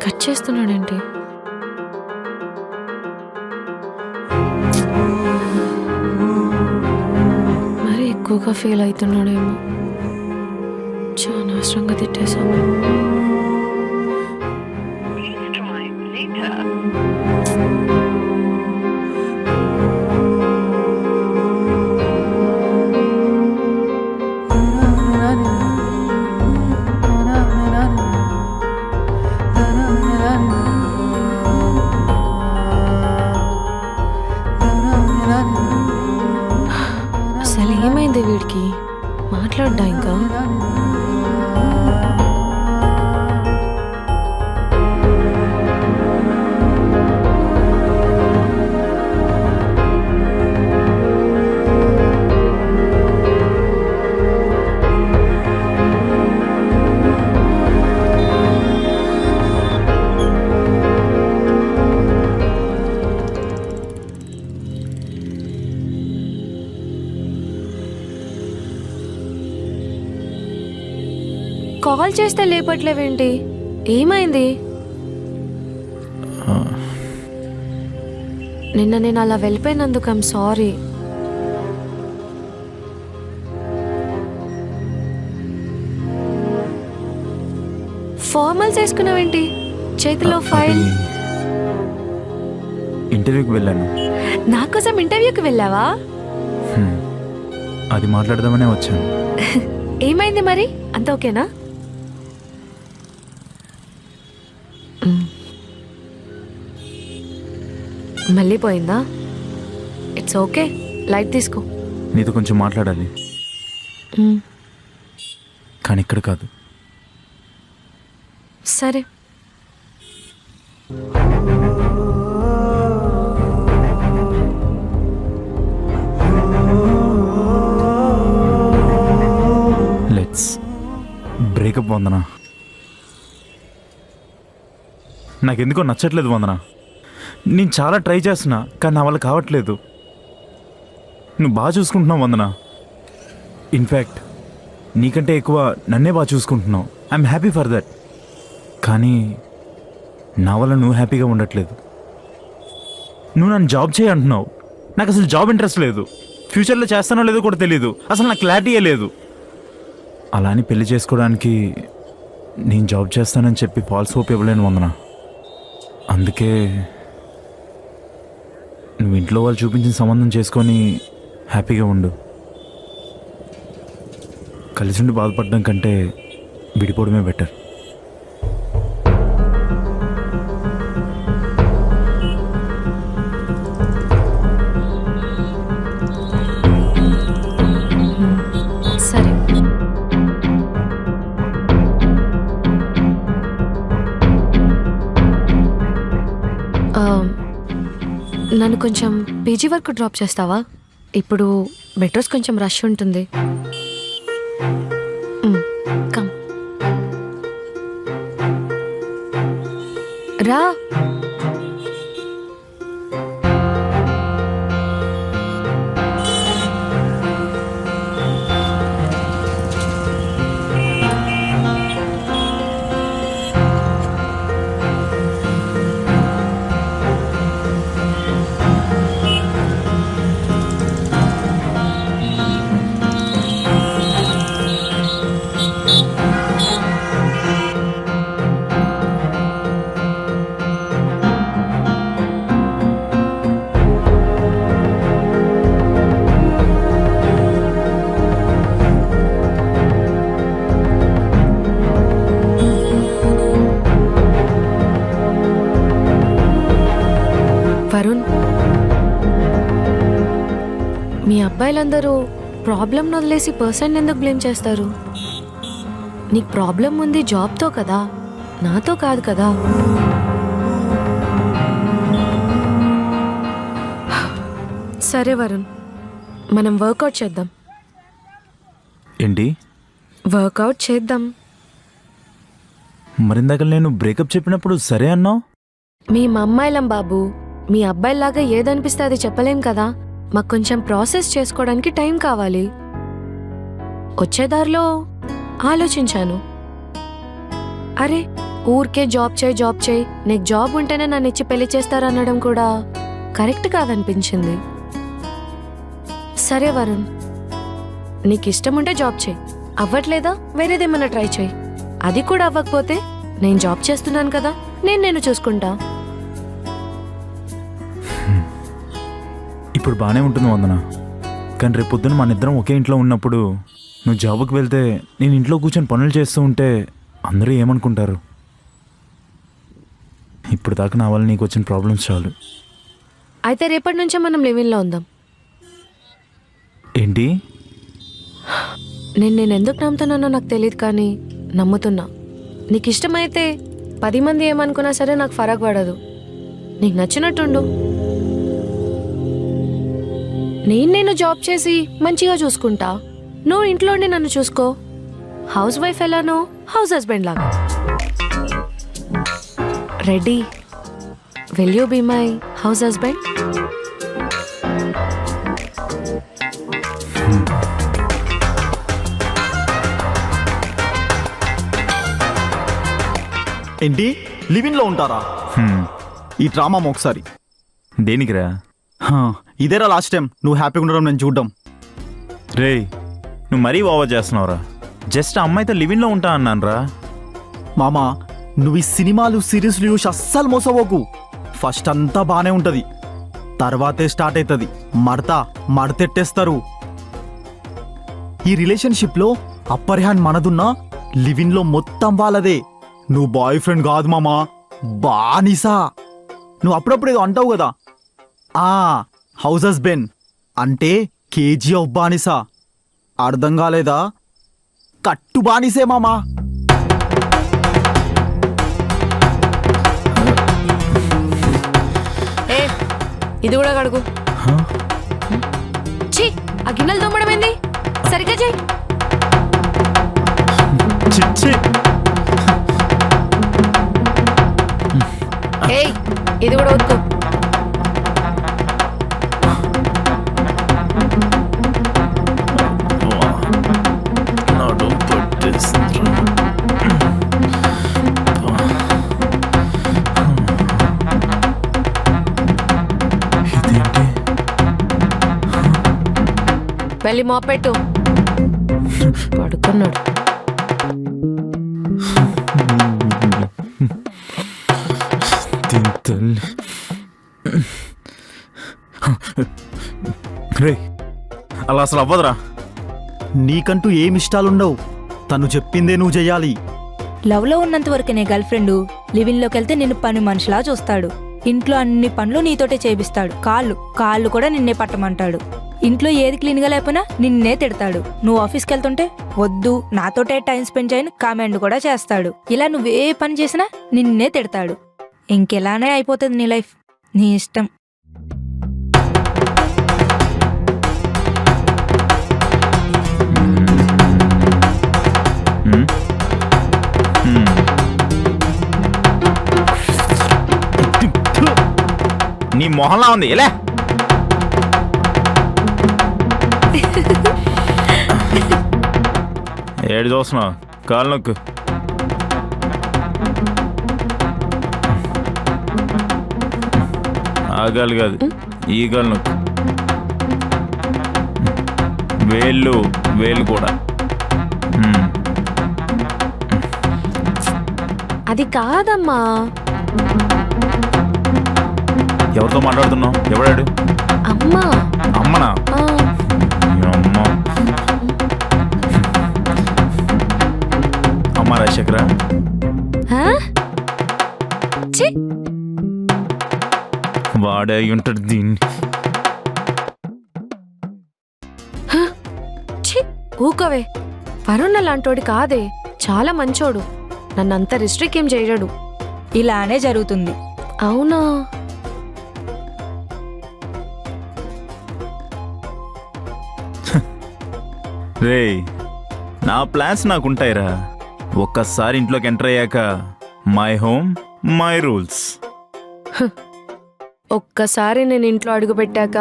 కట్ చేస్తున్నాడేంటి? మరి ఎక్కువగా ఫీల్ అవుతున్నాడేమో. చాలా అనవసరంగా తిట్టేశాము. అసలు ఏమైంది వీడికి? మాట్లాడ్డా ఇంకా? కాల్ చేస్తే లేపట్లేవేంటి? ఏమైంది? నిన్న నేను అలా వెళ్ళిపోయినందుకు ఐమ్ సారీ. ఫార్మల్స్ వేసుకున్నావేంటి? చేతిలో ఫైల్. ఇంటర్వ్యూకి వెళ్ళాను. నా కోసం ఇంటర్వ్యూకి వెళ్ళావా? అది మాట్లాడదామనే వచ్చాను. ఏమైంది మరి? అంత ఓకేనా? మళ్ళీ పోయిందా? ఇట్స్ ఓకే, లైట్ తీసుకో. నీతో కొంచెం మాట్లాడాలి, కానీ ఇక్కడ కాదు. సరే. లెట్స్ బ్రేకప్ వందనా. నాకెందుకో నచ్చట్లేదు వందనా. నేను చాలా ట్రై చేస్తున్నా, కానీ నా వల్ల కావట్లేదు. నువ్వు బాగా చూసుకుంటున్నావు వందనా. ఇన్ఫ్యాక్ట్ నీకంటే ఎక్కువ నన్నే బాగా చూసుకుంటున్నావు. I'm happy for that. కానీ నా వల్ల నువ్వు హ్యాపీగా ఉండట్లేదు. నువ్వు నన్ను జాబ్ చేయి అంటున్నావు. నాకు అసలు జాబ్ ఇంట్రెస్ట్ లేదు. ఫ్యూచర్లో చేస్తానో లేదో కూడా తెలీదు. అసలు నాకు క్లారిటీయే లేదు. అలా అని పెళ్లి చేసుకోవడానికి నేను జాబ్ చేస్తానని చెప్పి ఫాల్స్ హోప్ ఇవ్వలేను వందనా. అందుకే నువ్వు ఇంట్లో వాళ్ళు చూపించిన సంబంధం చేసుకొని హ్యాపీగా ఉండు. కలిసి ఉండి బాధపడడం కంటే విడిపోవడమే బెటర్. సరే. నన్ను కొంచెం పీజీ వరకు డ్రాప్ చేస్తావా? ఇప్పుడు మెట్రోస్ కొంచెం రష్ ఉంటుంది. రా. వరుణ్, మీ అబ్బాయిలందరూ ప్రాబ్లం వదిలేసి పర్సన్ ఎందుకు బ్లేమ్ చేస్తారు? నీకు ప్రాబ్లం ఉంది జాబ్తో కదా, నాతో కాదు కదా. సరే వరుణ్, మనం వర్కౌట్ చేద్దాం. ఏంటి? వర్కౌట్ చేద్దాం. మరిందాక నేను బ్రేకప్ చెప్పినప్పుడు సరే అన్నావు. మీ అమ్మాయిలం బాబు, మీ అబ్బాయిలాగా ఏదనిపిస్తే అది చెప్పలేం కదా. మాకు కొంచెం ప్రాసెస్ చేసుకోవడానికి టైం కావాలి. వచ్చేదారిలో ఆలోచించాను, అరే ఊరికే జాబ్ చేయి, నీకు జాబ్ ఉంటేనే నన్ను ఇచ్చి పెళ్లి చేస్తారనడం కూడా కరెక్ట్ కాదనిపించింది. సరే వరుణ్, నీకు ఇష్టం ఉంటే జాబ్ చేయి, అవ్వట్లేదా వేరేదేమన్నా ట్రై చేయి. అది కూడా అవ్వకపోతే నేను జాబ్ చేస్తున్నాను కదా, నేను చూసుకుంటా. ఇప్పుడు బాగానే ఉంటుంది వందన, కానీ రేపు పొద్దున మన ఇద్దరం ఒకే ఇంట్లో ఉన్నప్పుడు నువ్వు జాబ్కి వెళ్తే నేను ఇంట్లో కూర్చొని పనులు చేస్తూ ఉంటే అందరూ ఏమనుకుంటారు? ఇప్పుడు దాకా నా వల్ల నీకు వచ్చిన ప్రాబ్లమ్స్ చాలు. అయితే రేపటి నుంచే మనం లివింగ్లో ఉందాం. ఏంటి? నేను ఎందుకు నమ్ముతున్నానో నాకు తెలియదు, కానీ నమ్ముతున్నా. నీకు ఇష్టమైతే 10 మంది ఏమనుకున్నా సరే నాకు ఫరక్ పడదు. నీకు నచ్చినట్టుండు. నేను జాబ్ చేసి మంచిగా చూసుకుంటా, నువ్వు ఇంట్లోనే నన్ను చూసుకో. హౌస్ వైఫ్ ఎలానో హౌస్ హస్బెండ్ లాగా. Ready? Will you be my house husband? ఏంటి లివింగ్లో ఉంటారా? ఈ డ్రామా ఒకసారి. దేనికిరా? ఇదేరా లాస్ట్ టైం నువ్వు హ్యాపీగా ఉండడం నేను చూడడం. రేయ్, నువ్వు మరీ ఓవర్ చేస్తున్నావురా. జస్ట్ అమ్మాయితో లివింగ్లో ఉంటా అన్నాను రా. మామా, నువ్వు ఈ సినిమాలు సిరీస్లు చూసి అస్సలు మోసపోకు. ఫస్ట్ అంతా బానే ఉంటది, తర్వాతే స్టార్ట్ అవుతుంది మడతెట్టేస్తారు. ఈ రిలేషన్షిప్లో అప్పర్ హ్యాండ్ మనదున్నా లివింగ్లో మొత్తం వాళ్ళదే. నువ్వు బాయ్ ఫ్రెండ్ కాదు మామా, బానిసా. నువ్వు అప్పుడప్పుడు ఏదో అంటావు కదా, హౌస్ హస్బెండ్ అంటే కేజీ ఆఫ్ బానిసా. అర్థం కాలేదా? కట్టు బానిసే మామా. ఇది కూడా కడుగు. ఛీ, ఆ గిన్నెలు తోమడం ఏంది? సరిగ్గా చెయ్యి. ఏయ్, ఇది కూడా వద్దు. వెళ్ళి మోపెట్టు. పడుకున్నాడు. రే, అలా అసలు అవ్వదురా. నీకంటూ ఏమి ఇష్టాలుండవు, తను చెప్పిందే నువ్వు చెయ్యాలి. లవ్లో ఉన్నంత వరకు నీ గర్ల్ ఫ్రెండ్ లివింగ్లోకి వెళ్తే నిన్ను పని మనిషిలా చూస్తాడు. ఇంట్లో అన్ని పనులు నీతోటే చేపిస్తాడు. కాళ్ళు కూడా నిన్నే పట్టమంటాడు. ఇంట్లో ఏది క్లీన్గా లేకపోయినా నిన్నే తిడతాడు. నువ్వు ఆఫీస్కి వెళ్తుంటే వద్దు నాతోటే టైం స్పెండ్ చేయని కామెంట్ కూడా చేస్తాడు. ఇలా నువ్వే పని చేసినా నిన్నే తిడతాడు. ఇంకెలానే అయిపోతుంది నీ లైఫ్. నీ ఇష్టం. మొహంలా ఉంది ఎలా ఏడు చూస్తున్నావు కాలు నొక్కు ఆ గాలి కాదు ఈ గాలి నొక్కు వేళ్ళు కూడా అది కాదమ్మా. ఎవరితో మాట్లాడుతున్నావు ఎవడాడు అమ్మా. అమ్మనా ఆ, అమ్మ అమ్మ రాజశేఖర ఆ? ఛీ, వాడే అయి ఉంటాడు దీన్ని ఛీ, ఊకవే. వరుణ్ లాంటోడు కాదే, చాలా మంచోడు. నన్నంత రిస్ట్రిక్ట్ ఏం చేయడు. ఇలానే జరుగుతుంది. అవునా? రేయ్ నా ప్లాన్స్ నాకుంటాయిరా. ఒక్కసారి ఇంట్లోకి ఎంటర్ అయ్యాక మై హోమ్ మై రూల్స్. ఒక్కసారి నేను ఇంట్లో అడుగు పెట్టాక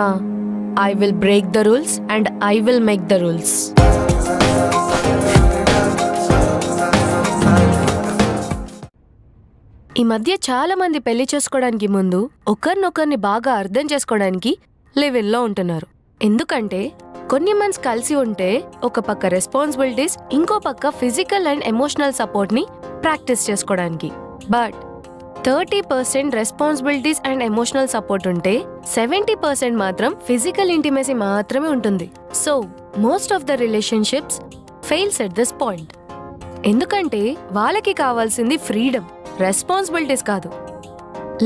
I will break the rules and I will make the rules. ఈ మధ్య చాలా మంది పెళ్లి చేసుకోవడానికి ముందు ఒకరినొకరిని బాగా అర్థం చేసుకోవడానికి లివ్-ఇన్లో ఉంటున్నారు. ఎందుకంటే కొన్ని మంత్స్ కలిసి ఉంటే ఒక పక్క రెస్పాన్సిబిలిటీస్, ఇంకో పక్క ఫిజికల్ అండ్ ఎమోషనల్ సపోర్ట్ని ప్రాక్టీస్ చేసుకోవడానికి. But 30% responsibilities and emotional support ఉంటే 70% మాత్రం ఫిజికల్ ఇంటిమసీ మాత్రమే ఉంటుంది. So most of the relationships fails at this point. ఎందుకంటే వాళ్ళకి కావాల్సింది ఫ్రీడమ్, రెస్పాన్సిబిలిటీస్ కాదు.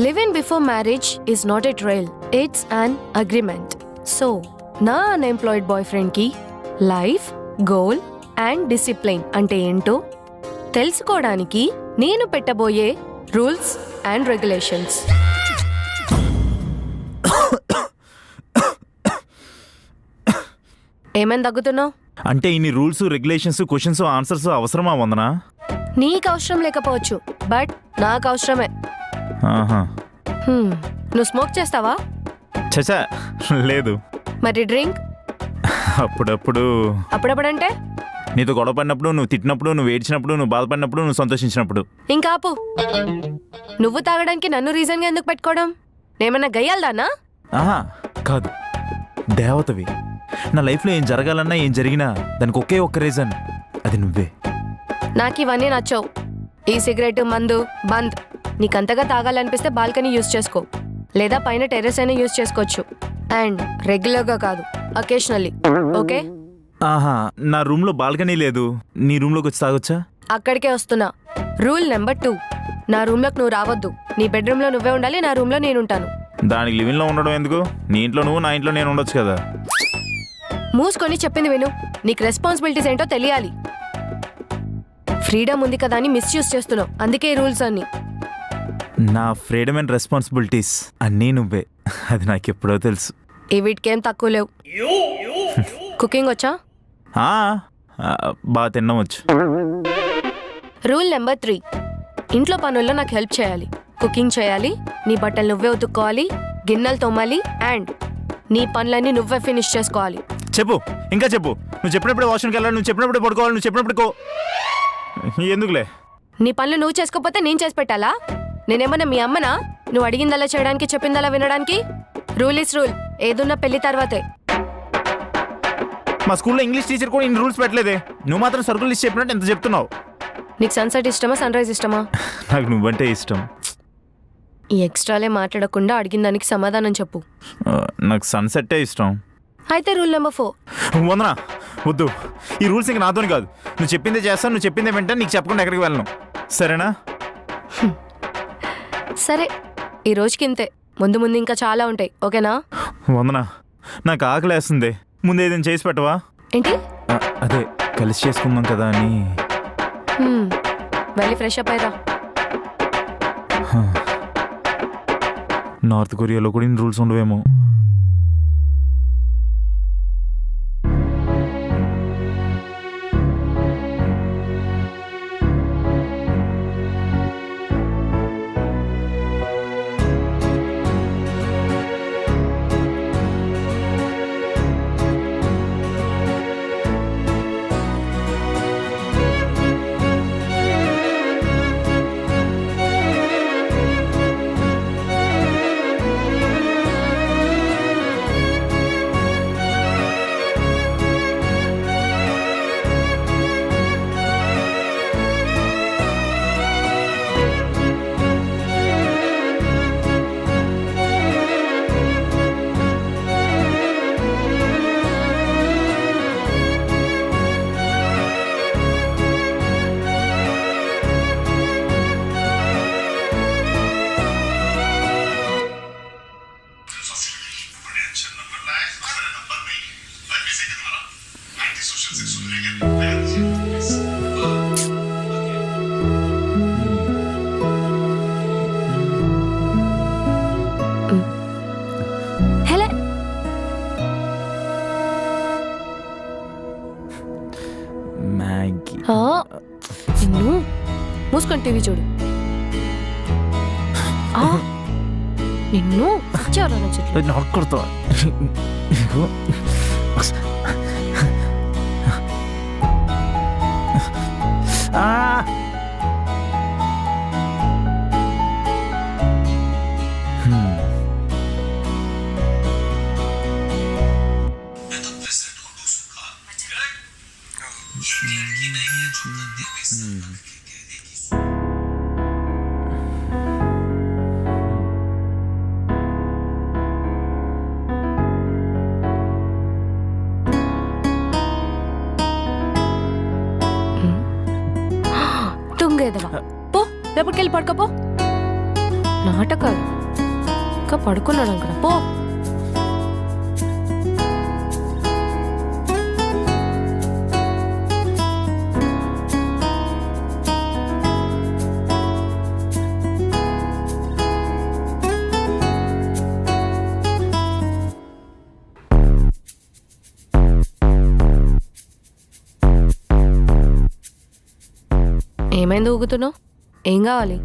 Live in before marriage is not a trial, it's an agreement. So నా అన్ఎంప్లాయిడ్ బాయ్ ఫ్రెండ్కి లైఫ్, గోల్ అండ్ డిసిప్లిన్ అంటే ఏంటో తెలుసుకోవడానికి నేను పెట్టబోయే రూల్స్ అండ్ రెగ్యులేషన్స్. ఏమేం దగ్గుతున్నావు? అంటే ఇన్ని రూల్స్ రెగ్యులేషన్స్ క్వశ్చన్స్ ఆన్సర్స్ అవసరమా వందనా? నీకు అవసరం లేకపోవచ్చు, బట్ నాకు అవసరమే. ఆహా నువ్వు స్మోక్ చేస్తావా? చచా లేదు. మరి డ్రింక్? అప్పుడప్పుడు. అప్పుడప్పుడంటే నీతో గొడవ పడినప్పుడు, నువ్వు తిట్టినప్పుడు, నువ్వు ఏడ్చినప్పుడు, నువ్వు బాధపడినప్పుడు, నువ్వు సంతోషించినప్పుడు. ఇంకా ఆపు. నువ్వు తాగడానికి నన్ను రీజన్గా ఎందుకు పెట్టుకోవడం? నేమన్నా గయ్యాలదానా? ఆహా కాదు, దేవతవి. నా లైఫ్లో ఏం జరగాలన్నా ఏం జరిగినా దానికి ఒకే ఒక్క రీజన్, అది నువ్వే. నాకు ఇవన్నీ నచ్చవు. ఈ సిగరెట్, మందు బంద్. నీకంతగా తాగాలనిపిస్తే బాల్కనీ యూజ్ చేసుకో, లేదా పైన టెర్రస్ అయినా యూజ్ చేసుకోవచ్చు. అండ్ రెగ్యులర్గా కాదు, అకేషనల్లీ. ఓకే? ఆహా నా రూమ్లో బాల్కనీ లేదు, నీ రూమ్లోకి వచ్చి తాగొచ్చా? అక్కడికే వస్తున్నా. రూల్ నెంబర్ 2, నా రూమ్లోకి నువ్వు రావద్దు. నీ బెడ్రూమ్లో నువ్వే ఉండాలి, నా రూమ్లో నేను ఉంటాను. దానికి లివింగ్లో ఉండడం ఎందుకు? నీ ఇంట్లో నువ్వు, నా ఇంట్లో నేను ఉండొచ్చు కదా. మూసుకొని చెప్పింది విను. నీకు రెస్పాన్సిబిలిటీస్ ఏంటో తెలియాలి. ఫ్రీడమ్ ఉంది కదా అని మిస్యూజ్ చేస్తున్నావు, అందుకే ఈ రూల్స్ అన్ని. నా ఫ్రీడమ్ అండ్ రెస్పాన్సిబిలిటీస్ అన్నీ నువ్వే, అది నాకు ఎప్పుడో తెలుసు. ఈ వీటికేం తక్కువ లేవు. కుకింగ్ వచ్చా? బాగా తినవచ్చు. రూల్ నెంబర్ 3, ఇంట్లో పనుల్లో నాకు హెల్ప్ చేయాలి. కుకింగ్ చేయాలి, నీ బట్టలు నువ్వే ఉతుక్కోవాలి, గిన్నెలు తోమాలి, అండ్ నీ పనులన్నీ నువ్వే ఫినిష్ చేసుకోవాలి. చెప్పు, ఇంకా చెప్పు. నువ్వు చెప్పినప్పుడే వాష్రూమ్కి వెళ్ళాలి, నువ్వు చెప్పినప్పుడే పడుకోవాలి, నువ్వు చెప్పినప్పుడు ఎందుకులే. నీ పనులు నువ్వు చేసుకోకపోతే నేను చేసి పెట్టాలా? నేనేమన్నా మీ అమ్మనా నువ్వు అడిగిందలా చేయడానికి, చెప్పిందలా వినడానికి? రూల్ ఇస్ రూల్, ఏదున్నా పెళ్లి తర్వాతే. మా స్కూల్లో ఇంగ్లీష్ టీచర్ కూడా ఇన్ని రూల్స్ పెట్టలేదే. నువ్వు మాత్రం సర్కుల్ లిస్ట్ చెప్పినట్టు ఎంత చెప్తున్నావు. నీకు సన్సెట్ ఇష్టమా, సన్ రైజ్ ఇష్టమా? నాకు నువ్వంటే ఇష్టం. ఈ ఎక్స్ట్రాలే మాట్లాడకుండా అడిగిన దానికి సమాధానం చెప్పు. నాకు సన్సెట్టే ఇష్టం. అయితే రూల్ నెంబర్ 4. వందనా వద్దు, ఈ రూల్స్ ఇంక నాతోని కాదు. నువ్వు చెప్పిందే చేస్తాను, నువ్వు చెప్పిందే వెంటనే, నీకు చెప్పకుండా ఎక్కడికి వెళ్ళను, సరేనా? సరే, ఈ రోజుకి ఇంతే. ముందు ముందు ఇంకా చాలా ఉంటాయి, ఓకేనా? వందనా నాకు ఆకలి వేస్తుంది, ముందు ఏదైనా చేసి పెట్టవా? ఏంటి? అదే కలిసి చేసుకుందాం కదా అని. వెళ్ళి ఫ్రెష్ అప్ అయ్యరా. నార్త్ కొరియాలో కూడా ఇన్ని రూల్స్ ఉండవేమో. టీవీ చూడు. ఆ, నిన్ను ఇచ్చారు నా చెట్లు. నాకు కొడతా. తుంగేదవా, పో రేపటికెళ్ళి పడుకోపో. నాటకాలు ఇంకా పడుకున్నాడు అనుకున్నా. పో. ఏమైంది ఊగుతున్నావు? ఏం కావాలి?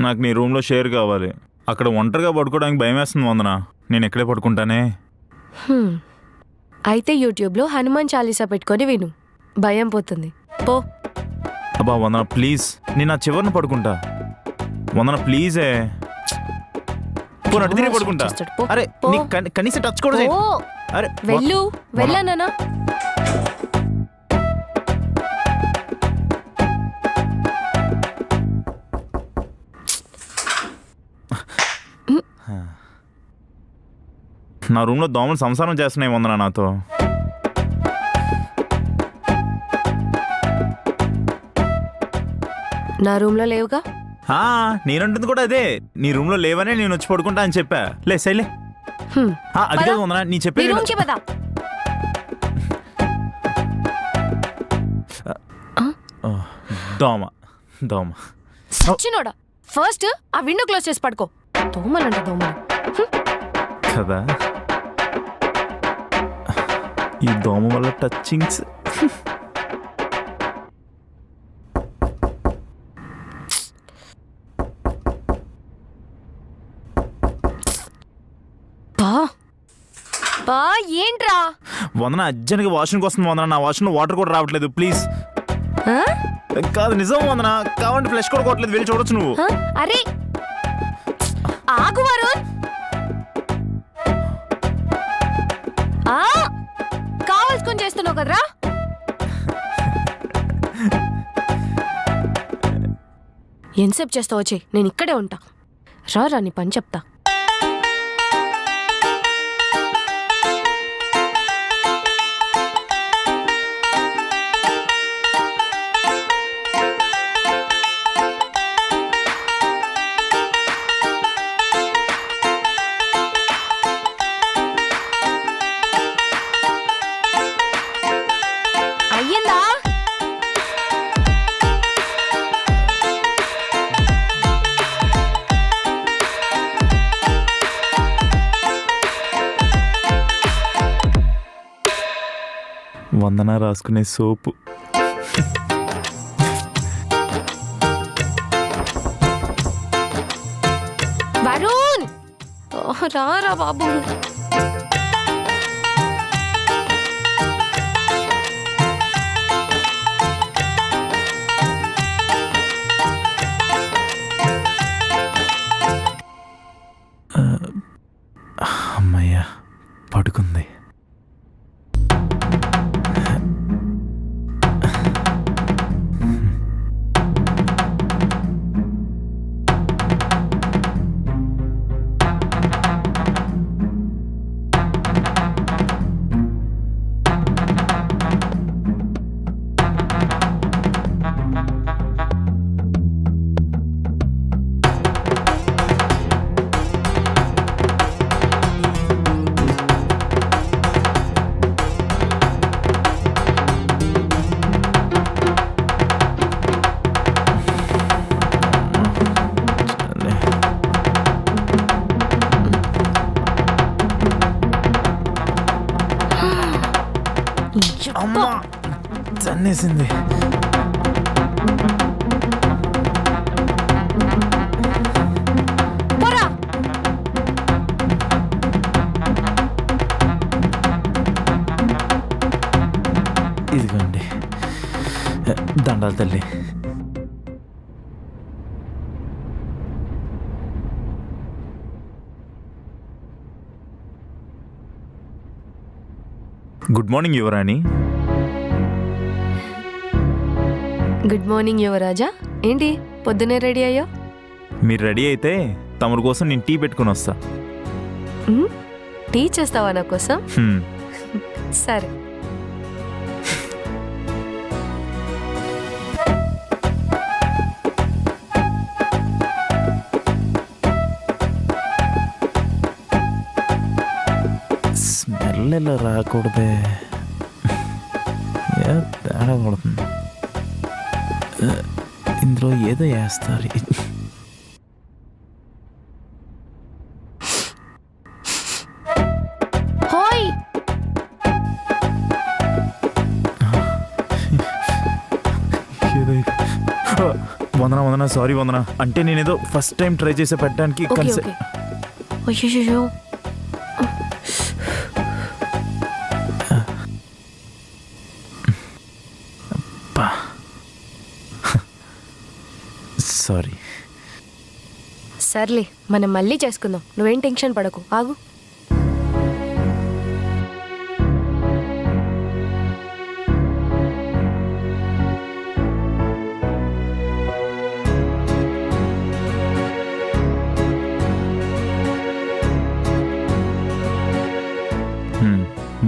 నాకు నీ రూమ్లో షేర్ కావాలి. అక్కడ ఒంటరిగా పడుకోవడానికి భయం వేస్తుంది వందన. నేను ఎక్కడే పడుకుంటానే. అయితే యూట్యూబ్లో హనుమాన్ చాలీసా పెట్టుకొని విను, భయం పోతుంది. పో. అబ్బా వందన ప్లీజ్, నేను నా చివరిని పడుకుంటా. వందన ప్లీజే. అటు తిరిగి పడుకుంటా. పో. అరే పో. నీకు కనీసం టచ్ కూడా చేయను. ఓ అరే వెళ్ళు, వెళ్ళానా? నా రూమ్లో దోమలు సంసారం చేస్తున్నాయి వందన నాతో. నా రూమ్లో లేవుగా. నేనంటుంది కూడా అదే, నీ రూమ్లో లేవనే నేను వచ్చి పడుకుంటా అని చెప్పా. లే సైలే. అది కాదు వందన, నీ చెప్పే దోమ దోమ చిన్నోడా. ఫస్ట్ ఆ విండో క్లోజ్ చేసి పడుకో. దోమలంట దోమలు కదా. ఈ దోమ వల్ల టచింగ్స్. ఏంట్రా వందన అర్జెంట్గా వాష్రూమ్కి వస్తుంది వందన. నా వాష్రూమ్లో వాటర్ కూడా రావట్లేదు ప్లీజ్. కాదు నిజం వందన, కావండి ఫ్లెష్ కూడా కొట్టలేదు, వెళ్ళి చూడొచ్చు నువ్వు. అరే ఆగు వరుణ్. కావాల్సుకొని చేస్తున్నావు కదరా. ఎంతసేపు చేస్తావు? వచ్చి నేను ఇక్కడే ఉంటా. రా నీ పని చెప్తా. అయ్యిందా? వందన రాసుకునే సోపు. వరుణ్ రా బాబు. అమ్మయ్యా పడుకుంది. అమ్మా చన్నేసింది. ఉండాలి తల్లి. గుడ్ మార్నింగ్ యువరాణి. గుడ్ మార్నింగ్ యువరాజా. ఏంటి పొద్దునే రెడీ అయ్యో? మీరు రెడీ అయితే తమరి కోసం నేను టీ పెట్టుకుని వస్తా. టీ చేస్తావా నా కోసం? హ్మ్. సరే. స్మెల్ ఎలా రాకూడదే, తేడా కొడుతుంది. ఇందులో ఏదో వేస్తారు. హోయ్, వందన సారీ వందన. అంటే నేనేదో ఫస్ట్ టైం ట్రై చేసే పెట్టడానికి ఓకే కలిసి. ఓకే. అయ్యో, సారీ. సర్లే, మనం మళ్ళీ చేసుకుందాం. నువ్వేం టెన్షన్ పడకు, ఆగు.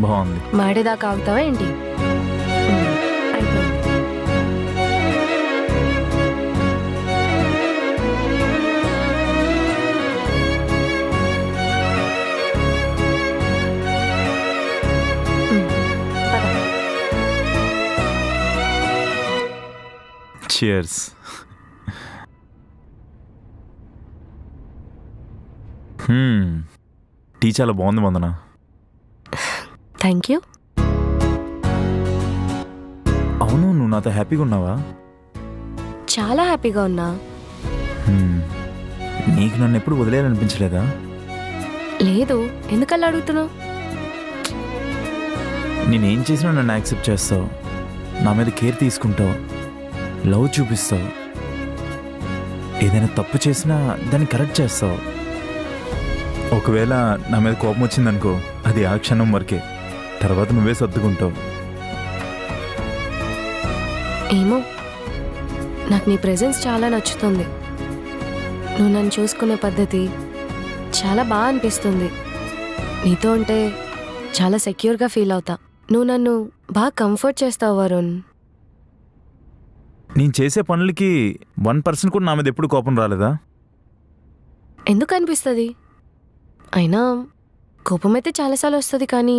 బాగుంది. మాడేదాకా ఆగుతావా ఏంటి? అయిపోయింది. పద. చియర్స్. టీ చాలా బాగుంది వందన. Thank you. అవును, నువ్వు నాతో హ్యాపీగా ఉన్నావా? చాలా హ్యాపీగా ఉన్నా. నీకు నన్ను ఎప్పుడు వదిలేయాలనిపించలేదా? లేదు, ఎందుకలా అడుగుతున్నావు? నేనేం చేసినా నన్ను యాక్సెప్ట్ చేస్తావు, నా మీద కేర్ తీసుకుంటావు, లవ్ చూపిస్తావు. ఏదైనా తప్పు చేసినా దాన్ని కరెక్ట్ చేస్తావు. ఒకవేళ నా మీద కోపం వచ్చిందనుకో, అది ఆ క్షణం వరకే, తర్వాత నువ్వే సర్దుకుంటావు. ఏమో, నాకు నీ ప్రెజెన్స్ చాలా నచ్చుతుంది. నువ్వు నన్ను చూసుకునే పద్ధతి చాలా బాగా అనిపిస్తుంది. నీతో ఉంటే చాలా సెక్యూర్గా ఫీల్ అవుతా. నువ్వు నన్ను బాగా కంఫర్ట్ చేస్తావు వరుణ్. నేను చేసే పనులకి 1% కూడా నా మీద ఎప్పుడు కోపం రాలేదా? ఎందుకు అనిపిస్తుంది? అయినా కోపం అయితే చాలాసార్లు వస్తుంది, కానీ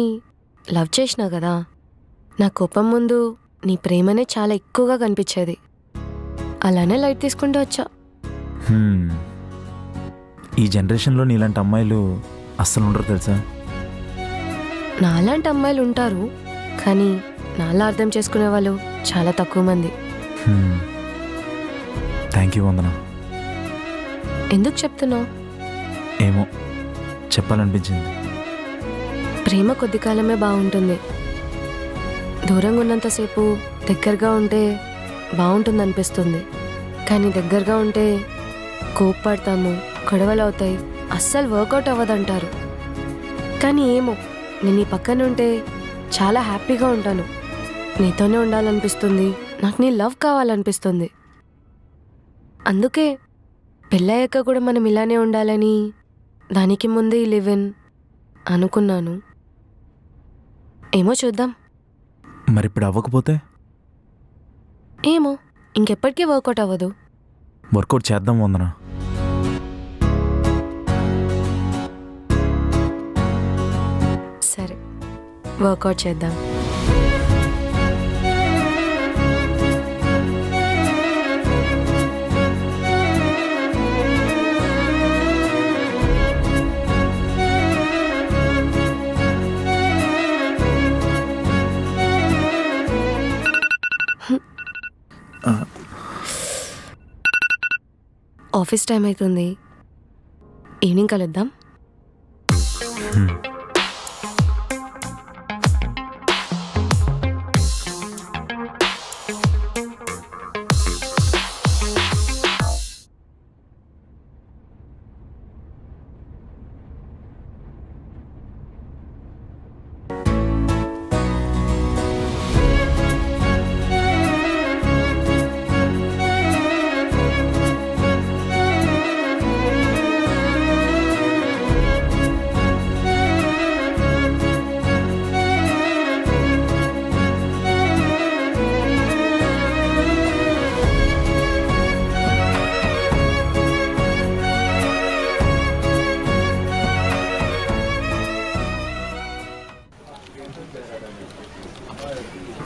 లవ్ చేసినా కదా, నా కోపం ముందు నీ ప్రేమనే చాలా ఎక్కువగా కనిపించేది. అలానే లైట్ తీసుకుంటూ వచ్చా. ఈ జనరేషన్లో నీలాంటి అమ్మాయిలు అస్సలు ఉండరు తెలుసా. నాలాంటి అమ్మాయిలు ఉంటారు, కానీ నాలా అర్థం చేసుకునే వాళ్ళు చాలా తక్కువ మంది. థ్యాంక్ యూ వందన. ఎందుకు చెప్తున్నావు? ఏమో, చెప్పాలనిపించింది. ప్రేమ కొద్ది కాలమే బాగుంటుంది. దూరంగా ఉన్నంతసేపు దగ్గరగా ఉంటే బాగుంటుంది అనిపిస్తుంది. కానీ దగ్గరగా ఉంటే కోప్పడతాము, గొడవలు అవుతాయి, అస్సలు వర్కౌట్ అవ్వదంటారు. కానీ ఏమో, నేను నీ పక్కన ఉంటే చాలా హ్యాపీగా ఉంటాను. నీతోనే ఉండాలనిపిస్తుంది, నాకు నీ లవ్ కావాలనిపిస్తుంది. అందుకే పెళ్ళయ్యాక కూడా మనం ఇలానే ఉండాలని దానికి ముందే ఈ లివ్ ఇన్ అనుకున్నాను. ఏమో చూద్దాం. మరి ఇప్పుడు అవ్వకపోతే? ఏమో, ఇంకెప్పటికీ వర్కౌట్ అవ్వదు. వర్కౌట్ చేద్దాం వందన. సరే, వర్కౌట్ చేద్దాం. ఆఫీస్ టైం అవుతుంది, ఈవినింగ్ కలుద్దాం.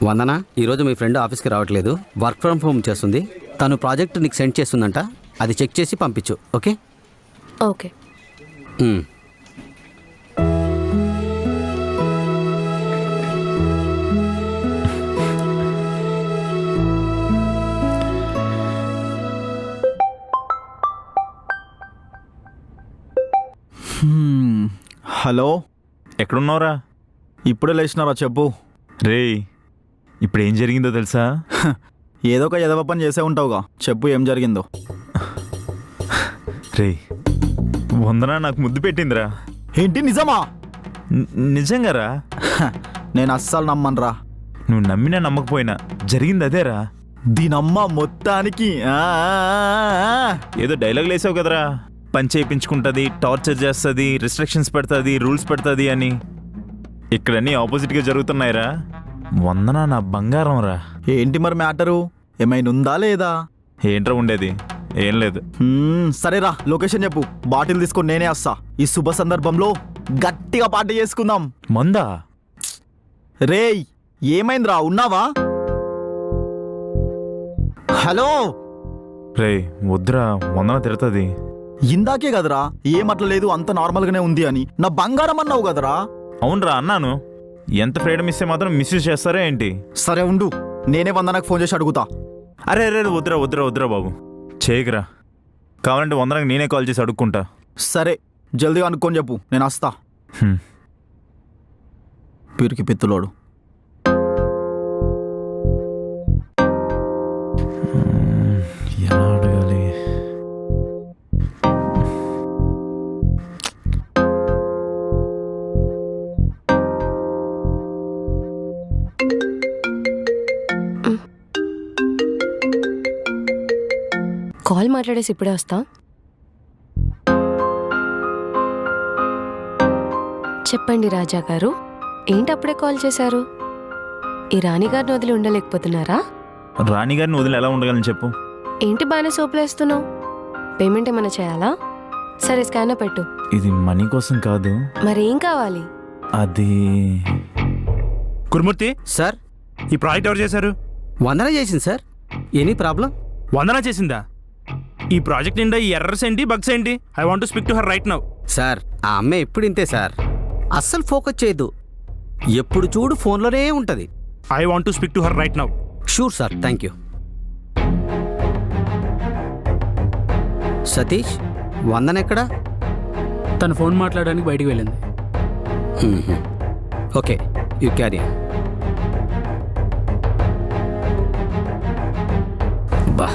వందన, ఈరోజు మీ ఫ్రెండ్ ఆఫీస్కి రావట్లేదు, వర్క్ ఫ్రమ్ హోమ్ చేస్తుంది. తను ప్రాజెక్ట్ నీకు సెండ్ చేస్తుందంట, అది చెక్ చేసి పంపించు. ఓకే? ఓకే. మ్మ్. హలో, ఎక్కడున్నావురా? ఇప్పుడే లేచినారా చెప్పు. రేయ్, ఇప్పుడు ఏం జరిగిందో తెలుసా? ఏదో ఒక ఎదవ పని చేసే ఉంటావుగా, చెప్పు ఏం జరిగిందో. రేయ్, వందన నాకు ముద్దు పెట్టిందిరా. ఏంటి నిజమా? నిజంగారా? నేను అస్సలు నమ్మనురా. నువ్వు నమ్మినా నమ్మకపోయినా జరిగింది అదేరా. దీనమ్మ మొత్తానికి ఏదో డైలాగ్ లేసావు కదరా, పని చేయించుకుంటుంది, టార్చర్ చేస్తుంది, రిస్ట్రిక్షన్స్ పెడుతుంది, రూల్స్ పెడుతుంది అని. ఇక్కడన్నీ ఆపోజిట్గా జరుగుతున్నాయిరా. వందన నా బంగారం రా. ఏంటి మరి మ్యాటరు? ఏమైనా ఉందా లేదా? ఏంట్రా ఉండేది? ఏం లేదు. సరేరా, లొకేషన్ చెప్పు, బాటిల్ తీసుకొని నేనే వస్తా. ఈ శుభ సందర్భంలో గట్టిగా పార్టీ చేసుకుందాం. మందా? రేయ్, ఏమైందిరా, ఉన్నావా? హలో. రేయ్ వద్దురా, వందన తిడుతుంది. ఇందాకే కదరా ఏమట్ల లేదు, అంత నార్మల్గానే ఉంది అని. నా బంగారం అన్నావు కదరా. అవునరా అన్నాను. ఎంత ఫ్రీడమ్ ఇస్తే మాత్రం మిస్యూజ్ చేస్తారా ఏంటి? సరే ఉండు, నేనే వందనకు ఫోన్ చేసి అడుగుతా. అరే అరే వద్దురా వద్దురా వద్దురా బాబు, చేయకురా. కావాలంటే వందనకు నేనే కాల్ చేసి అడుక్కుంటా. సరే, జల్దీగా అనుకొని చెప్పు, నేను వస్తా. పిరికి పిత్తులోడు. ఎలా అడగాలి? కాల్ మాట్లాడేసి ఇప్పుడే వస్తా. చెప్పండి రాజా గారు, ఏంటి అప్పుడే కాల్ చేశారు? ఈ రాణిగారిని వదిలి ఉండలేకపోతున్నారా? రాణిగారిని వదిలి ఎలా ఉండగలను చెప్పు? ఏంటి బాగానే సోపులేస్తున్నావు? పేమెంట్ ఏమైనా చేయాలా? సరే స్కానర్ పెట్టు. ఇది మనీ కోసం కాదు. మరేం కావాలి? అది కురుమూర్తి సార్, ఈ ప్రాజెక్ట్ ఎవరు చేశారు? వందన చేసింది సార్. Any problem? వందన చేసిందా? ఈ ప్రాజెక్ట్ నిండా ఈ ఎర్రర్స్ ఏంటి, బగ్స్ ఏంటి? I want to speak to her right now. Sir, ఆ అమ్మాయి ఎప్పుడు ఇంతే సార్, అస్సలు ఫోకస్ చేయదు, ఎప్పుడు చూడు ఫోన్లోనే ఉంటుంది. I want to speak to her right now. Sure sir, thank you. Satish, Vandana ఎక్కడా? తన ఫోన్ మాట్లాడడానికి బయటికి వెళ్ళింది. Okay, you carry. బా,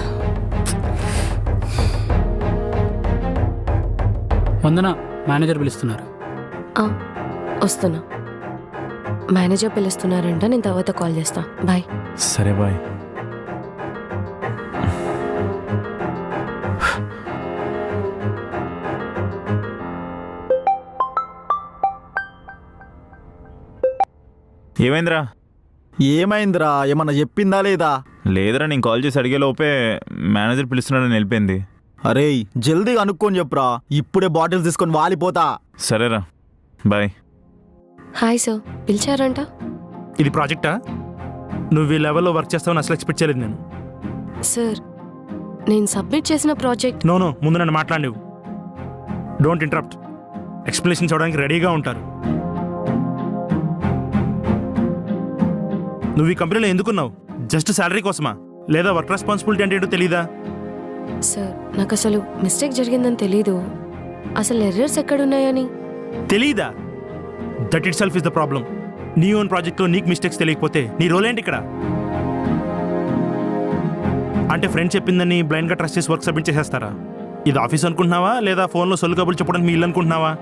వందన, మేనేజర్ పిలుస్తున్నారు. ఆ, వస్తున్నా. మేనేజర్ పిలుస్తున్నారంట, నేను తర్వాత కాల్ చేస్తా. బాయ్. సరే బాయ్. ఏమైందిరా? ఏమైందిరా, ఏమన్నా చెప్పిందా లేదా? లేదురా, నేను కాల్ చేసి అడిగే లోపే మేనేజర్ పిలుస్తున్నాడని వెళ్ళిపోయింది. అరే జల్దీగా అనుకోని చెప్పురా, ఇప్పుడే బాటిల్స్ తీసుకొని వాలిపోతా. సరేరా, బాయ్. Hi sir, పిలిచారంట? ఇది ప్రాజెక్టా? నువ్వు ఈ లెవెల్లో వర్క్ చేస్తావని అసలు ఎక్స్పెక్ట్ చేయలేదు నేను. సార్, నేను సబ్మిట్ చేసిన ప్రాజెక్ట్. నో ముందు నన్ను మాట్లాడినవు. Don't interrupt. ఎక్స్ప్లెనేషన్ చూడడానికి రెడీగా ఉంటారు. నువ్వు ఈ కంపెనీలో ఎందుకున్నావు? జస్ట్ శాలరీ కోసమా, లేదా వర్క్ రెస్పాన్సిబిలిటీ అంటే ఏంటో తెలీదా? సార్, నాకు అసలు మిస్టేక్ జరిగిందని తెలీదు. అసలు ఎర్రర్స్ ఎక్కడున్నాయని తెలీదా? That it self is the problem. నీ ఓన్ ప్రాజెక్ట్లో నీకు మిస్టేక్స్ తెలియకపోతే నీ రోల్ ఏంటి ఇక్కడ? అంటే ఫ్రెండ్ చెప్పిందని బ్లైండ్గా ట్రస్ట్ చేసి వర్క్ సబ్మిట్ చేసేస్తారా? ఇది ఆఫీస్ అనుకుంటున్నావా, లేదా ఫోన్లో సొల్లు కబుర్లు చెప్పడానికి మీ ఇల్లు అనుకుంటున్నావా?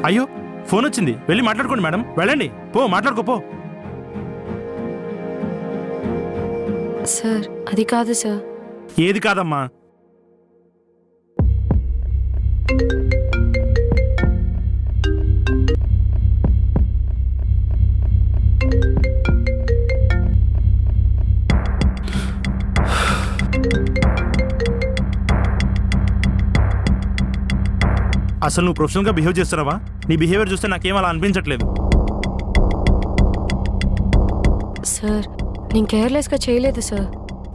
అయ్యో, ఫోన్ వచ్చింది, వెళ్ళి మాట్లాడుకోండి మేడం. వెళ్ళండి, పో మాట్లాడుకోపో. సార్, అది కాదు సార్. ఏది కాదమ్మా? అసలు నువ్వు ప్రొఫెషనల్గా బిహేవ్ చేస్తున్నావా? నీ బిహేవియర్ చూస్తే నాకేం అలా అనిపించట్లేదు. సార్ నేను కేర్లెస్గా చేయలేదు సార్.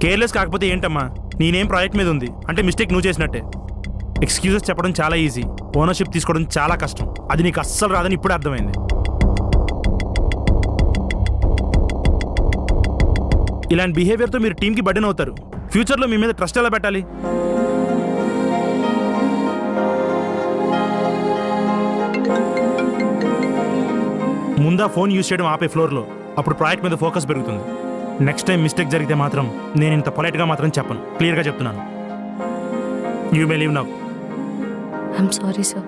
కేర్లెస్ కాకపోతే ఏంటమ్మా? నేనేం ప్రాజెక్ట్ మీద ఉంది అంటే మిస్టేక్ నువ్వు చేసినట్టే. ఎక్స్క్యూజెస్ చెప్పడం చాలా ఈజీ, ఓనర్షిప్ తీసుకోవడం చాలా కష్టం. అది నీకు అస్సలు రాదని ఇప్పుడే అర్థమైంది. ఇలాంటి బిహేవియర్తో మీరు టీంకి బర్డెన్ అవుతారు. ఫ్యూచర్లో మీ మీద ట్రస్ట్ ఎలా పెట్టాలి? ముందా ఫోన్ యూజ్ చేయడం ఆపే ఫ్లోర్లో, అప్పుడు ప్రాజెక్ట్ మీద ఫోకస్ పెరుగుతుంది. నెక్స్ట్ టైం మిస్టేక్ జరిగితే మాత్రం నేను ఇంత పొలైట్గా మాత్రం చెప్పను, క్లియర్గా చెప్తున్నాను. You may leave now. I'm sorry sir.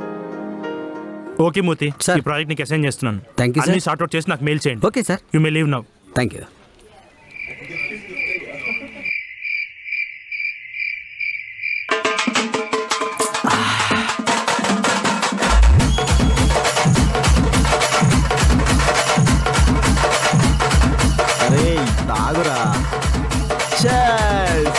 Okay Murthy, Sir. ఈ ప్రాజెక్ట్ నీకు అసైన్ చేస్తున్నాను. Thank you, sir. అన్ని సార్ట్అవుట్ చేసి నాకు మెయిల్ చేయండి. Okay sir, you may leave now. Thank you. అరే తాగురా. Cheers.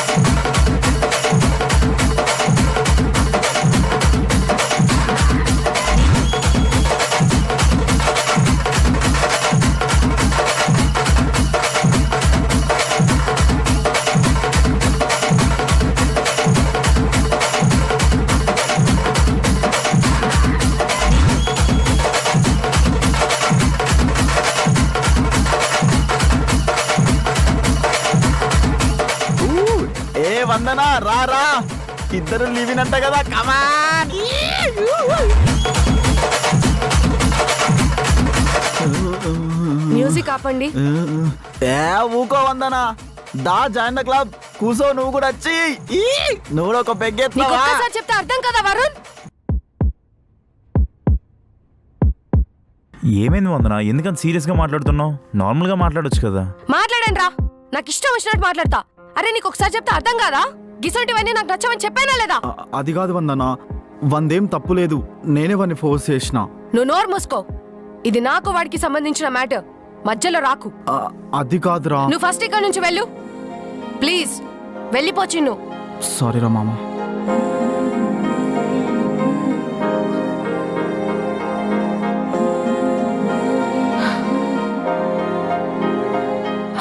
ఏ వందనా రా రా, ఇద్దరు లివిన్ అంట కదా, కమాన్. మ్యూజిక్ ఆపండి. ఏ ఊకో వందనా, దా జాయిన్ ద క్లబ్. కూసో నువ్వు కూడా వచ్చి. నువ్వు కూడా ఒక నీకు పెగ్గెత్తావా? ఒక్కసారి చెప్తే అర్థం కదా వరుణ్. ఏమైంది వందన? ఎందుకంత సీరియస్గా మాట్లాడుతున్నావు? నార్మల్గా మాట్లాడొచ్చు కదా. మాట్లాడండి రా, నాకు ఇష్టం వచ్చినట్టు మాట్లాడతా. అరే నీకు ఒకసారి చెప్తే అర్థం కాదా? గిసంటివన్నీ నాకు నచ్చమని చెప్పానా లేదా? అది కాదు వందనా, వందేం తప్పు లేదు, నేనే వాడిని ఫోర్స్ చేసిన. నువ్వు నోరు మూసుకో. ఇది నాకు వాడికి సంబంధించిన మ్యాటర్, మధ్యలో రాకు. అది కాదురా. నువ్వు ఫస్ట్ ఇక్కడ నుంచి వెళ్ళు ప్లీజ్. వెళ్ళిపోచి నువ్వు. సారీ రా మామ.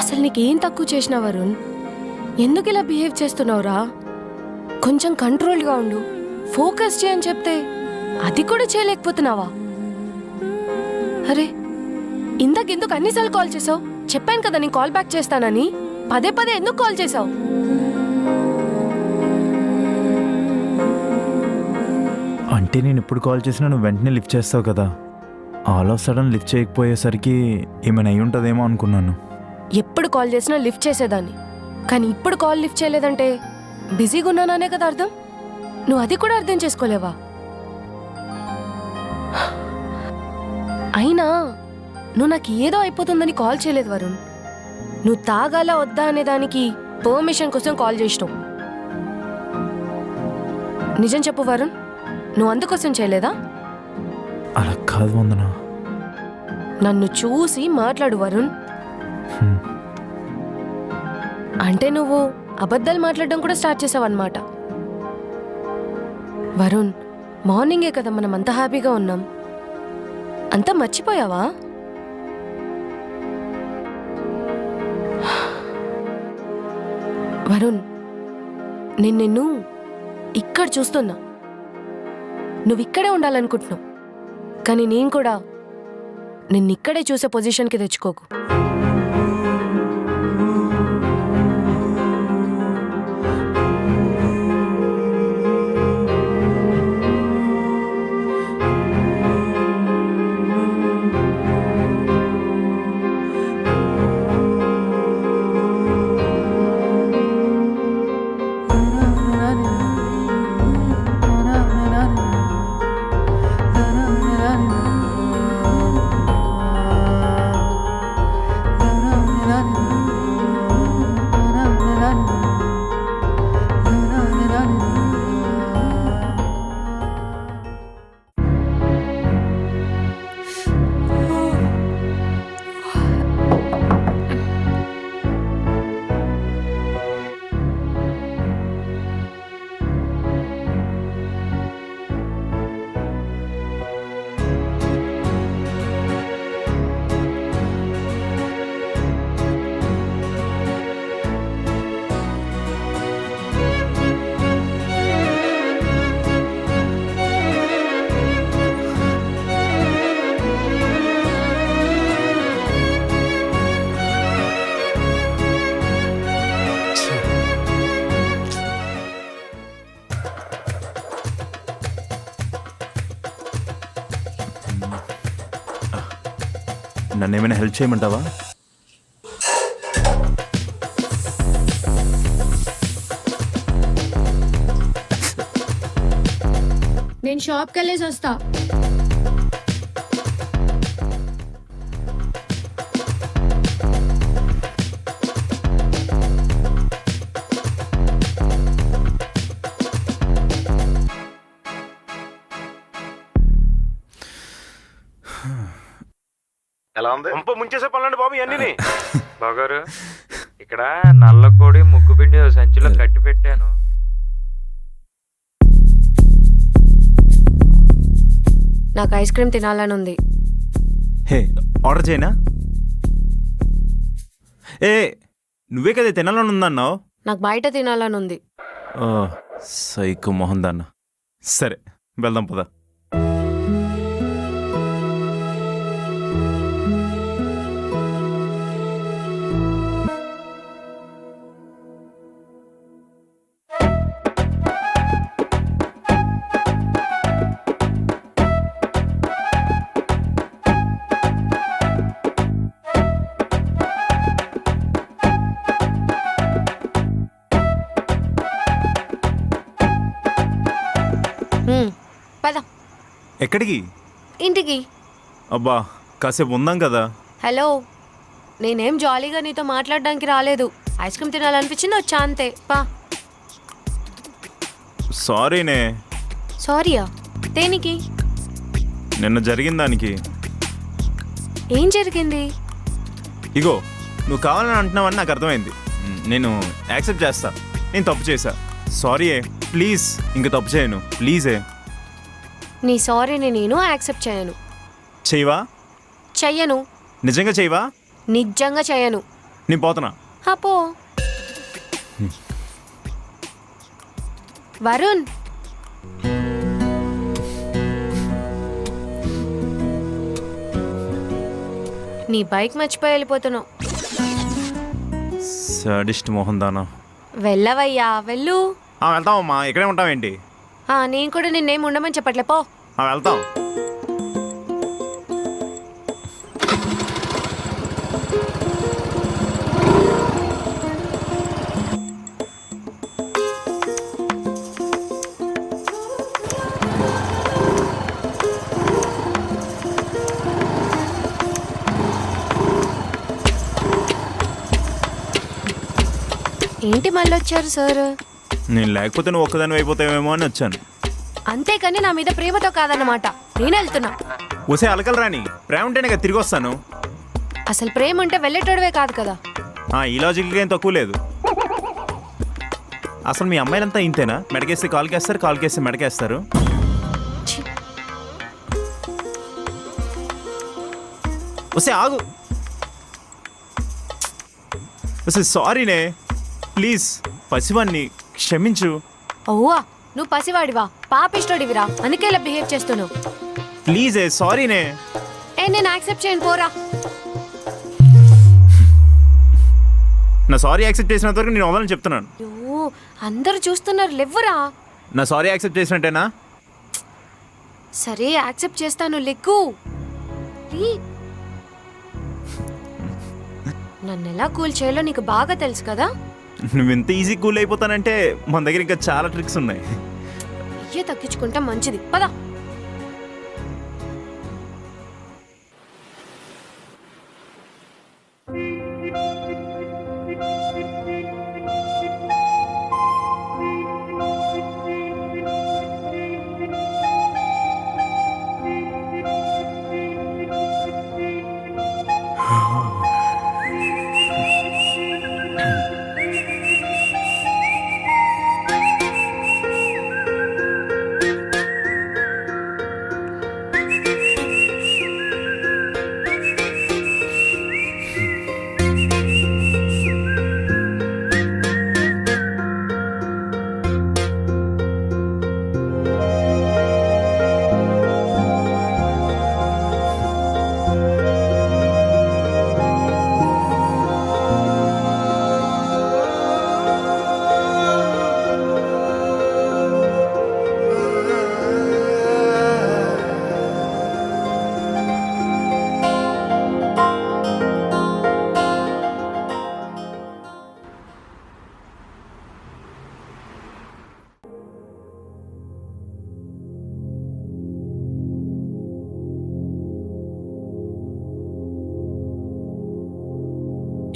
అసలు నీకేం తక్కువ చేసినా వరుణ్? ఎందుకు ఇలా బిహేవ్ చేస్తున్నావురా? కొంచెం కంట్రోల్గా ఉండు, ఫోకస్ చేయని చెప్తే అది కూడా చేయలేకపోతున్నావా? అరే ఇంతకెందుకు అన్నిసార్లు కాల్ చేసావు? చెప్పాను కదా నేను కాల్ బ్యాక్ చేస్తానని. పదే పదే ఎందుకు కాల్ చేసావు? అంటే నేను ఎప్పుడు కాల్ చేసినా నువ్వు వెంటనే లిఫ్ట్ చేస్తావు కదా. ఆల్ ఆఫ్ సడన్ లిఫ్ట్ చేయకపోయేసరికి ఏమైనా అయి ఉంటుందేమో అనుకున్నాను. ఎప్పుడు కాల్ చేసినా లిఫ్ట్ చేసేదాన్ని, కానీ ఇప్పుడు కాల్ లిఫ్ట్ చేయలేదంటే బిజీగా ఉన్నాననే కదా అర్థం. నువ్వు అది కూడా అర్థం చేసుకోలేవా? అయినా నువ్వు నాకు ఏదో అయిపోతుందని కాల్ చేయలేదు వరుణ్. నువ్వు తాగాలా వద్దా అనే దానికి పర్మిషన్ కోసం కాల్ చేసినావు. నిజం చెప్పు వరుణ్, నువ్వు అందుకోసం చేయలేదా? అలా కాదు వందన. నన్ను చూసి మాట్లాడు వరుణ్. అంటే నువ్వు అబద్ధాలు మాట్లాడడం కూడా స్టార్ట్ చేసావన్నమాట. వరుణ్, మార్నింగే కదా మనం అంత హ్యాపీగా ఉన్నాం, అంతా మర్చిపోయావా? వరుణ్, నేను నిన్ను ఇక్కడ చూస్తున్నా. నువ్వు ఇక్కడే ఉండాలనుకుంటున్నావు, కానీ నేను కూడా నిన్నిక్కడే చూసే పొజిషన్కి తెచ్చుకోకు. నన్ను ఏమైనా హెల్ప్ చేయమంటావా? నేను షాప్కి వెళ్ళేసి వస్తా. ఎలా ఉంది? ముంచేసే పనులండి బాబు ఇవన్నీ. బాగారు ఇక్కడ నల్ల కోడి ముగ్గు పిండి ఓ సంచిలో కట్టి పెట్టాను. నాకు ఐస్ క్రీమ్ తినాలని ఉంది. హే, ఆర్డర్ చేయనా? ఏ, నువ్వే కదా తినాలని ఉందన్నావు. నాకు బయట తినాలని ఉంది. సైకు మోహన్ దాన్న. సరే వెళ్దాం పద. పద ఎక్కడికి? ఇంటికి. అబ్బా కాసేపు ఉందాం కదా. హలో, నేనేం జాలీగా నీతో మాట్లాడడానికి రాలేదు. ఐస్ క్రీమ్ తినాలనిపించింది, వచ్చా అంతే. పా. సారీనే. సారీయా? దేనికి? నిన్న జరిగిన దానికి. ఏం జరిగింది? ఇగో, నువ్వు కావాలని అంటున్నావని నాకు అర్థమైంది. నేను యాక్సెప్ట్ చేస్తా. నేను తప్పు చేశా. సారీ ప్లీజ్, ఇంక తప్పు చేయను ప్లీజే. నీ సారీని నేను యాక్సెప్ట్ చేయను. చెయ్యవా? చెయ్యను. నిజంగా చెయ్యవా? నిజంగా చేయను. నేను పోతున్నా. పో. వరుణ్, నీ బైక్ మర్చిపోయి వెళ్ళిపోతున్నావు. సాడిస్ట్ మోహన్ దానా. వెళ్ళవయ్యా, వెళ్ళు. వెళ్తామమ్మా, ఇక్కడే ఉంటావేంటి? నేను కూడా నిన్నేం ఉండమని చెప్పట్లే, పో. వెళ్తాం. ఏంటి మళ్ళీ వచ్చారు సార్? నేను లేకపోతే నువ్వు ఒక్కదాని అయిపోతావేమో అని వచ్చాను. అంతేకాని నా మీద ప్రేమతో కాదన్నమాట. నేను వెళ్తున్నా. వసే అలకలు రాని, ప్రేమ ఉంటేనే కదా తిరిగి వస్తాను. అసలు ప్రేమ ఉంటే వెళ్ళేటోడివే కాదు కదా. ఈ లాజిక్గా ఏం తక్కువ లేదు. అసలు మీ అమ్మాయిలంతా ఇంతేనా? మెడకేస్తే కాలుకేస్తారు, కాలుకేస్తే మెడకేస్తారు. వసే ఆగు. వసే సారీనే, ప్లీజ్ పసివాన్ని క్షమించు. ఓవా, నువ్వు పసివాడివా? పాపిష్టోడివిరా, అందుకే ఇలా బిహేవ్ చేస్తున్నావు. ప్లీజే సారీనే. నేను యాక్సెప్ట్ చేయను, పోరా. నా సారీ యాక్సెప్ట్ చేసినంత వరకు నేను అవ్వాలని చెప్తున్నాను. అయ్యో, అందరూ చూస్తున్నారు, లెవ్వరా. నా సారీ యాక్సెప్ట్ చేసినట్టేనా? సరే యాక్సెప్ట్ చేస్తాను, లెగ్గు. నన్ను ఎలా కూల్ చేయాలో నీకు బాగా తెలుసు కదా. నువ్వు ఎంత ఈజీ కూల్ అయిపోతానంటే మన దగ్గర ఇంకా చాలా ట్రిక్స్ ఉన్నాయి. అయ్యే తగ్గించుకుంటా మంచిది, పద.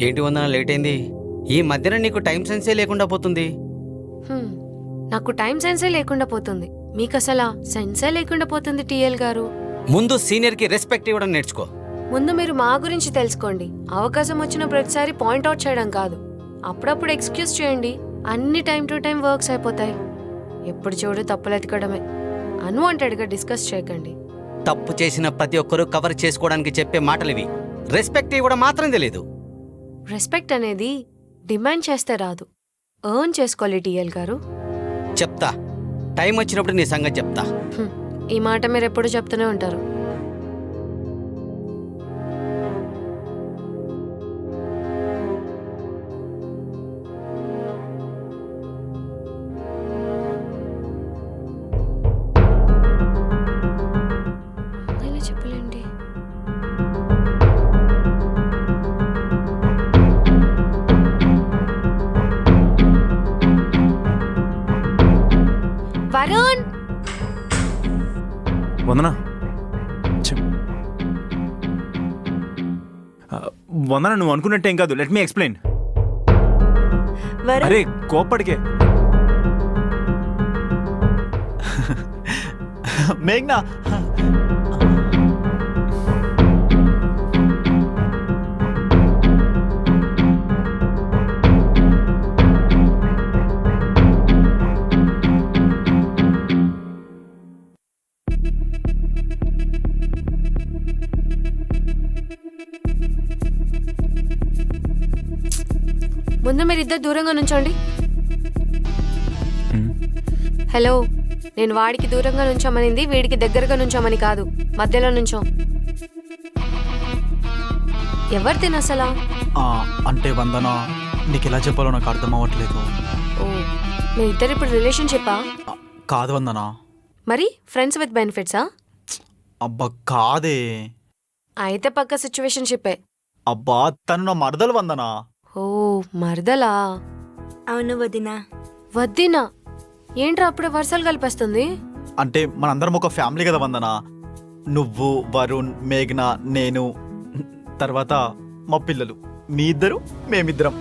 ఏంటి వందన లేట్ అయింది? ఈ మధ్యన నీకు టైం సెన్సే లేకుండా పోతుంది. హ్మ్, నాకు టైం సెన్సే లేకుండా పోతుంది. మీకు అసలు సెన్సే లేకుండా పోతుంది టీఎల్ గారు. ముందు సీనియర్కి రెస్పెక్ట్ ఇవ్వడం నేర్చుకో. ముందు మీరు మా గురించి తెలుసుకోండి. అవకాశం వచ్చిన ప్రతిసారి పాయింట్అవుట్ చేయడం కాదు, అప్పుడప్పుడు ఎక్స్క్యూజ్ చేయండి. అన్ని టైం టు టైం వర్క్స్ అయిపోతాయి. ఎప్పుడు చూడు తప్పులు ఎతకడమే. అన్వాంటెడ్గా డిస్కస్ చేయకండి. తప్పు చేసిన ప్రతి ఒక్కరూ కవర్ చేసుకోవడానికి చెప్పే మాటలివి. రెస్పెక్ట్ ఇవ్వడం మాత్రం తెలియదు. రెస్పెక్ట్ అనేది డిమాండ్ చేస్తే రాదు, ఎర్న్ చేసుకోవాలి టీఎల్ గారు. చెప్తా, టైం వచ్చినప్పుడు నీ సంగతి చెప్తా. హ్మ్, ఈ మాట మీరు ఎప్పుడు చెప్తూనే ఉంటారు. ఇలా చెప్పలేండి. వరుణ్, వందన వందన, నువ్వు అనుకున్నట్టు ఏం కాదు. Let me explain. అరే కోప్పడికే. మేఘ్నా, ముందు మీరిద్దరు దూరంగా నుంచోండి. హలో, నేను వాడికి దూరంగా నుంచోమనింది వీడికి దగ్గరగా నుంచోమని కాదు, మధ్యలో నుంచో. ఎవరు తిన అసలా? అంటే వందన, నీకు ఎలా చెప్పాలో నాకు అర్థం అవ్వట్లేదు. ఓ, మీ ఇద్దరు ఇప్పుడు రిలేషన్షిప్పా? కాదు వందన. మరి ఫ్రెండ్స్ విత్ బెనిఫిట్సా? అబ్బా కాదే. అయితే పక్క సిచ్యువేషన్షిప్పే. అబ్బా తను నా మరదలు వందన. ఓ, మరదలా? అవును వదినా. వద్దినా? ఏంట్రా అప్పుడే వర్షాలు కలిపేస్తుంది? అంటే మనందరం ఒక ఫ్యామిలీ కదా వందన. నువ్వు, వరుణ్, మేఘ్నా, నేను, తర్వాత మా పిల్లలు, మీ ఇద్దరు, మేమిద్దరం.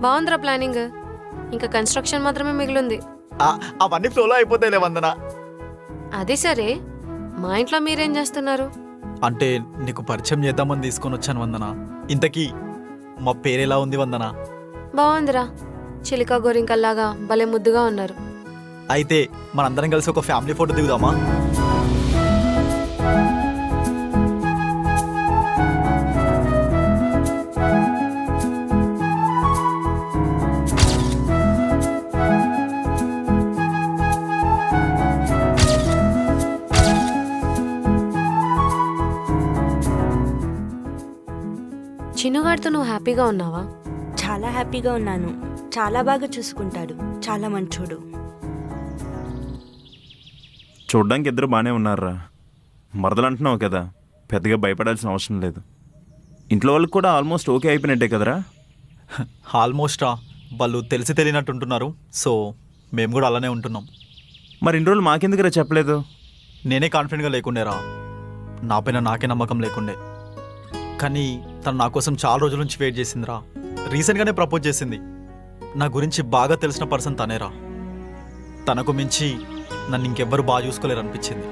బాగుందిరా ప్లానింగ్. ఇంకా కన్స్ట్రక్షన్ మాత్రమే మిగిలింది. అవన్నీ ఫ్లోలో అయిపోతాయిలే వందన. అది సరే, మా ఇంట్లో మీరేం చేస్తున్నారు? అంటే నీకు పరిచయం చేద్దామని తీసుకొని వచ్చాను వందన. ఇంతకీ మా పేరెలా ఉంది వందన? బాగుందిరా, చిలికా గోరింకల్లాగా భలే ముద్దుగా ఉన్నారు. అయితే మనందరం కలిసి ఒక ఫ్యామిలీ ఫోటో దిగుదామా? చిన్నుగాడితో నువ్వు హ్యాపీగా ఉన్నావా? చాలా హ్యాపీగా ఉన్నాను. చాలా బాగా చూసుకుంటాడు. చాలా మంచోడు. చూడ్డానికి ఇద్దరు బాగానే ఉన్నారా. మరదలు అంటున్నావు కదా, పెద్దగా భయపడాల్సిన అవసరం లేదు. ఇంట్లో వాళ్ళకి కూడా ఆల్మోస్ట్ ఓకే అయిపోయినట్టే కదరా? ఆల్మోస్టా, వాళ్ళు తెలిసి తెలియనట్టు ఉంటున్నారు. సో మేము కూడా అలానే ఉంటున్నాం. మరి ఇన్ని రోజులు మాకెందుకురా చెప్పలేదు? నేనే కాన్ఫిడెంట్గా లేకుండేరా. నా పైన నాకే నమ్మకం లేకుండే. కానీ తను నా కోసం చాలా రోజుల నుంచి వెయిట్ చేసిందిరా. రీసెంట్గానే ప్రపోజ్ చేసింది. నా గురించి బాగా తెలిసిన పర్సన్ తనేరా. తనకు మించి నన్ను ఇంకెవ్వరు బాగా చూసుకోలేరు అనిపించింది.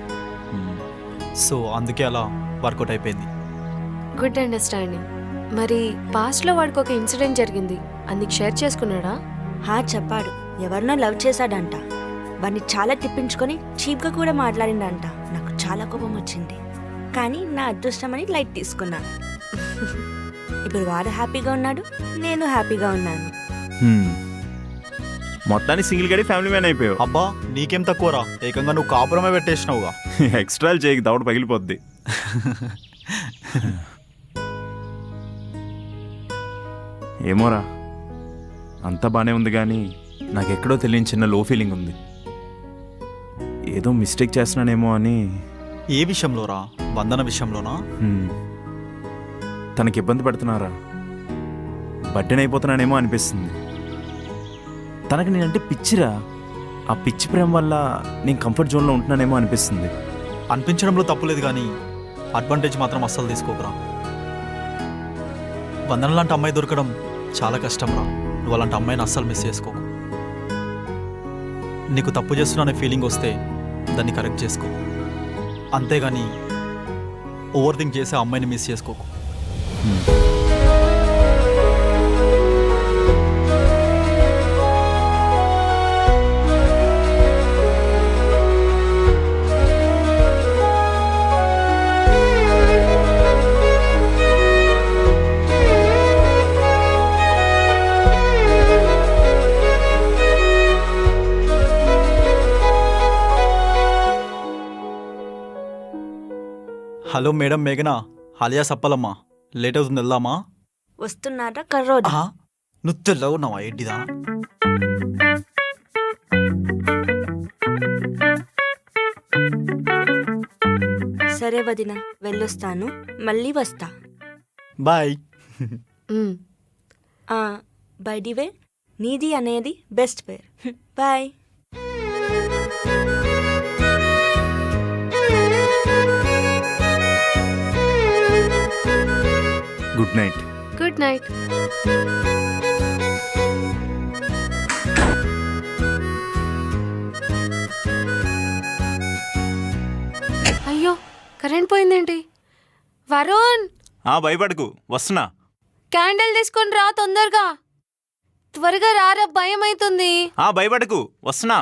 సో అందుకే అలా వర్కౌట్ అయిపోయింది. Good understanding. మరి పాస్ట్లో వాడికి ఒక ఇన్సిడెంట్ జరిగింది, అందుకు షేర్ చేసుకున్నాడా? చెప్పాడు. ఎవరినో లవ్ చేశాడంట. వాడిని చాలా తిప్పించుకొని చీప్గా కూడా మాట్లాడిండంట. నాకు చాలా కోపం వచ్చింది, కానీ నా అదృష్టమని లైట్ తీసుకున్నా. ఇప్పుడు వాడు హ్యాపీగా ఉన్నాడు, నేను హ్యాపీగా ఉన్నాను. మొత్తానికి సింగిల్ గడి ఫ్యామిలీ మ్యాన్ అయిపోయావు. అబ్బా నీకేం తక్కువరా, ఏకంగా నువ్వు కాపురమే పెట్టేసినావుగా. ఎక్స్ట్రాలు చేయకి దవడ పగిలిపోద్ది. ఏమోరా, అంతా బాగానే ఉంది కానీ నాకెక్కడో తెలియని చిన్న లో ఫీలింగ్ ఉంది. ఏదో మిస్టేక్ చేస్తున్నానేమో అని. ఏ విషయంలోరా? వందన విషయంలోనా? తనకి ఇబ్బంది పెడుతున్నారా? బర్త్డేన్ అయిపోతున్నానేమో అనిపిస్తుంది. తనకి నేనంటే పిచ్చిరా. ఆ పిచ్చి ప్రేమ వల్ల నేను కంఫర్ట్ జోన్లో ఉంటున్నానేమో అనిపిస్తుంది. అనిపించడంలో తప్పులేదు కానీ అడ్వాంటేజ్ మాత్రం అస్సలు తీసుకోకరా. వందన లాంటి అమ్మాయి దొరకడం చాలా కష్టం రా. నువ్వు అలాంటి అమ్మాయిని అస్సలు మిస్ చేసుకోకు. నీకు తప్పు చేస్తున్నా అనే ఫీలింగ్ వస్తే దాన్ని కరెక్ట్ చేసుకో, అంతేగాని ఓవర్ థింక్ చేసే అమ్మాయిని మిస్ చేసుకోకు. హలో మేడం మేఘనా, హాలియా సప్పలమ్మా, లేట్ అవుతుంది వెళ్దామా? వస్తున్నారా కర్రోజు? నువ్వు తెల్లగా ఉన్నావా ఏంటిదా? సరే వదిన, వెళ్ళొస్తాను, మళ్ళీ వస్తా. బాయ్. బై ది వే, నీది అనేది best pair. Bye. Good night. Good night. అయ్యో, కరెంట్ పోయిందేంటి? వరుణ్, భయపడకు, వస్తున్నా. క్యాండిల్ తీసుకొని రా తొందరగా. త్వరగా రారా, భయం అవుతుంది. భయపడకు, వస్తున్నా.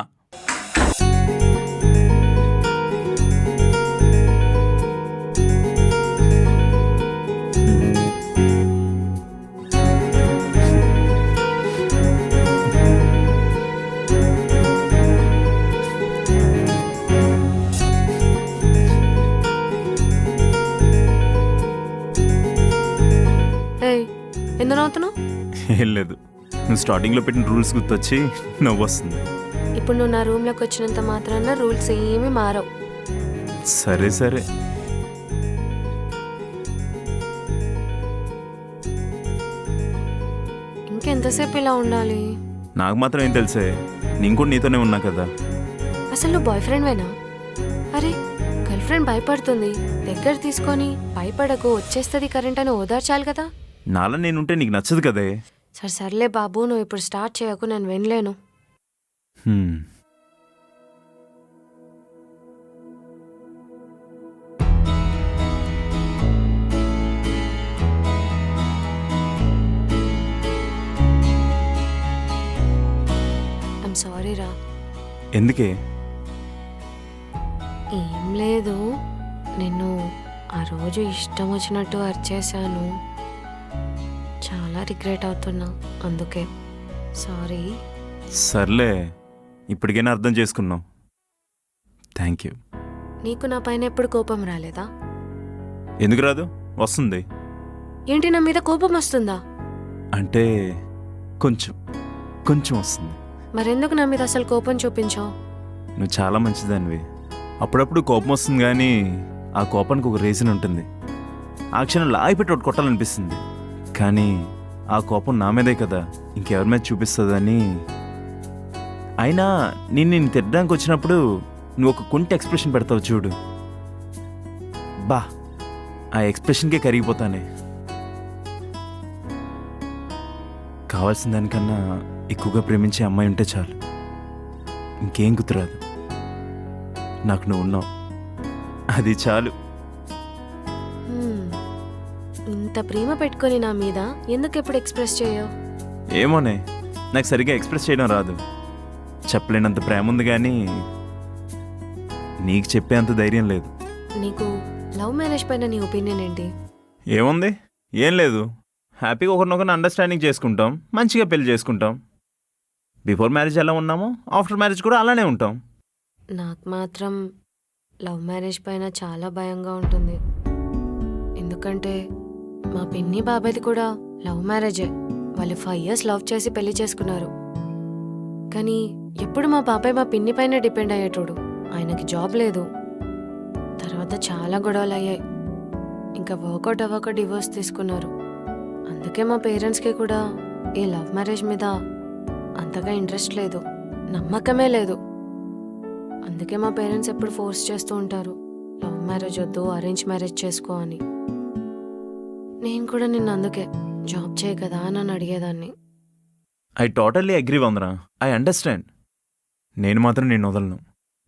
ఎందుకు నవ్వుతున్నావు? ఏం లేదు, నువ్వు స్టార్టింగ్లో పెట్టిన రూల్స్ గుర్తొచ్చి నవ్వు వస్తుంది. ఇప్పుడు నువ్వు నా రూమ్లోకి వచ్చినంత మాత్రాన రూల్స్ ఏమీ మారవు. సరే సరే. ఇంకెంతసేపు ఇలా ఉండాలి? నాకు మాత్రం ఏం తెలుసే, నేను కూడా నీతోనే ఉన్నా కదా. అసలు నువ్వు బాయ్ ఫ్రెండ్వేనా? అరే, గర్ల్ ఫ్రెండ్ భయపడుతుంది, దగ్గర తీసుకొని భయపడకు, వచ్చేస్తుంది కరెంట్ అని ఓదార్చాలి కదా. నాలా నేనుంటే నీకు నచ్చదు కదే. సర్లే బాబు, నువ్వు ఇప్పుడు స్టార్ట్ చేయకు, నేను వినలేను. ఐమ్ సారీ రా. ఎందుకే? ఏం లేదు, నిన్ను ఆ రోజు ఇష్టం వచ్చినట్టు అరిచేశాను, చాలా రిగ్రెట్ అవుతున్నా, అందుకే సారీ. సర్లే, ఇప్పటికైనా అర్థం చేసుకున్నావు, థ్యాంక్ యూ. నీకు నా పైన ఎప్పుడు కోపం రాలేదా? ఎందుకు రాదు, వస్తుంది. ఏంటి, నా మీద కోపం వస్తుందా? అంటే కొంచెం కొంచెం వస్తుంది. మరెందుకు నా మీద అసలు కోపం చూపించావు? నువ్వు చాలా మంచిదానివి. అప్పుడప్పుడు కోపం వస్తుంది, కానీ ఆ కోపానికి ఒక రీజన్ ఉంటుంది. ఆ క్షణం లాగి పెట్టి ఒకటి కొట్టాలనిపిస్తుంది, కానీ ఆ కోపం నా మీదే కదా, ఇంకెవరి మీద చూపిస్తుందని. అయినా నేను తిట్టడానికి వచ్చినప్పుడు నువ్వు ఒక కొంటి ఎక్స్ప్రెషన్ పెడతావు చూడు, బా, ఆ ఎక్స్ప్రెషన్కే కరిగిపోతానే. కావాల్సిన దానికన్నా ఎక్కువగా ప్రేమించే అమ్మాయి ఉంటే చాలు, ఇంకేం గుర్తురాదు. నాకు నువ్వు ఉన్నావు, అది చాలు. ఇంత ప్రేమ పెట్టుకొని నా మీద ఎందుకు ఎప్పుడు ఎక్స్ప్రెస్ చేయవు? ఏమోనే, నాకు సరిగ్గా ఎక్స్ప్రెస్ చేయడం రాదు. చెప్పలేనంత ప్రేమ ఉంది, కానీ నీకు చెప్పేంత ధైర్యం లేదు. నీకు లవ్ మ్యారేజ్ పైన నీ ఒపీనియన్ ఏంటి? ఏముంది, ఏం లేదు. హ్యాపీగా ఒకరినొకరిని అండర్స్టాండింగ్ చేసుకుంటాం, మంచిగా పెళ్లి చేసుకుంటాం. బిఫోర్ మ్యారేజ్ ఎలా ఉన్నామో ఆఫ్టర్ మ్యారేజ్ కూడా అలానే ఉంటాం. నాకు మాత్రం లవ్ మ్యారేజ్ పైన చాలా భయంగా ఉంటుంది. ఎందుకంటే మా పిన్ని బాబాయ్ది కూడా లవ్ మ్యారేజే. వాళ్ళు 5 years లవ్ చేసి పెళ్లి చేసుకున్నారు. కానీ ఎప్పుడు మా బాబాయ్ మా పిన్ని పైన డిపెండ్ అయ్యేటోడు. ఆయనకి జాబ్ లేదు. తర్వాత చాలా గొడవలు అయ్యాయి. ఇంకా వర్కౌట్ అవ్వక డివోర్స్ తీసుకున్నారు. అందుకే మా పేరెంట్స్కి కూడా ఈ లవ్ మ్యారేజ్ మీద అంతగా ఇంట్రెస్ట్ లేదు, నమ్మకమే లేదు. అందుకే మా పేరెంట్స్ ఎప్పుడు ఫోర్స్ చేస్తూ ఉంటారు, లవ్ మ్యారేజ్ వద్దు, అరేంజ్ మ్యారేజ్ చేసుకో అని. నేను కూడా నిన్ను అందుకే జాబ్ చేయ కదా నన్ను అడిగేదాన్ని. I totally agree Vandana. I understand. నేను మాత్రం నేను వదలను.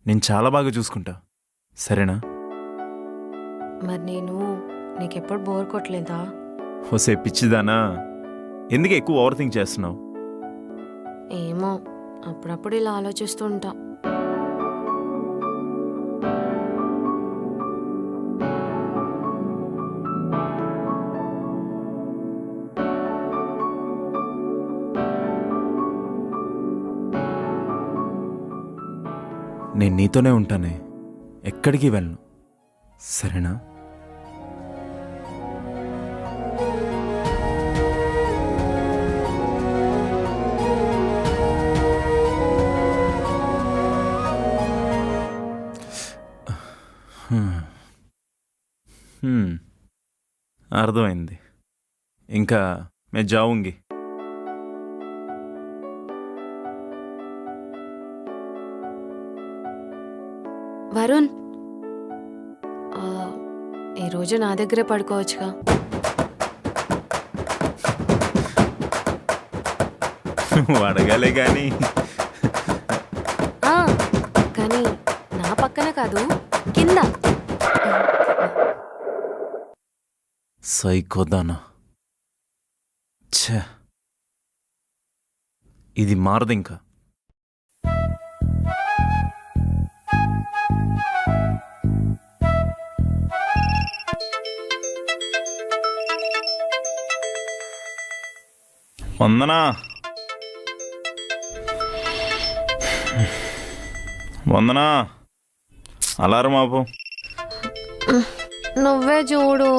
నేను చాలా బాగా చూసుకుంటా, సరేనా? మరి నేను నీకెప్పుడు బోర్ కొట్టలేదా? వసే పిచ్చిదానా, ఎందుకు ఎక్కువ ఓవర్ థింక్ చేస్తున్నావు? ఏమో, అప్పుడప్పుడు ఇలా ఆలోచిస్తూ ఉంటా. నేను నీతోనే ఉంటానే, ఎక్కడికి వెళ్ళను, సరేనా? అర్థమైంది. ఇంకా మే జాऊंगी. వరుణ్, ఈరోజు నా దగ్గరే పడుకోవచ్చుగా. నువ్వు అడగాలే కానీ కానీ నా పక్కన కాదు, కింద. సైకోదానా, ఛే, ఇది మారదు ఇంకా. వందనా, వందనా, అలారం ఆపు. నువ్వే చూడు.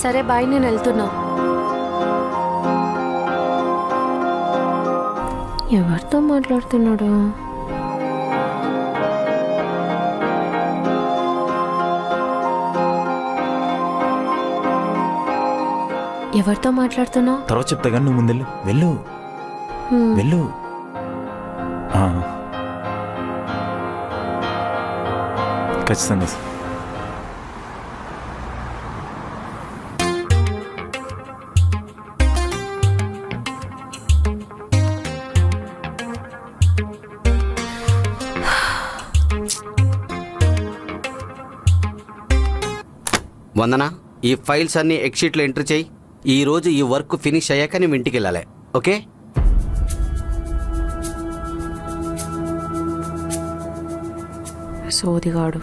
సరే బాయ్, నేను వెళ్తున్నా. ఎవరితో మాట్లాడుతున్నాడు? ఎవరితో మాట్లాడుతున్నావు? తర్వాత చెప్తా కానీ నువ్వు ముందెళ్ళు. వెళ్ళు వెళ్ళు. ఖచ్చితంగా. వందన, ఈ ఫైల్స్ అన్ని ఎక్స్షీట్లో ఎంటర్ చేయి. ఈరోజు ఈ వర్క్ ఫినిష్ అయ్యాక నేను ఇంటికి వెళ్ళాలి, ఓకే? సోదిగాడు.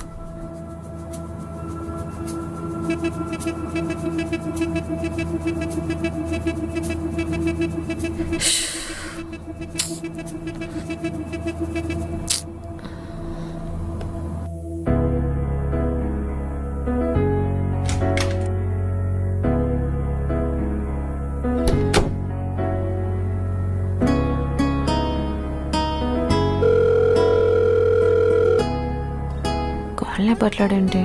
లేపట్లాడేంటి?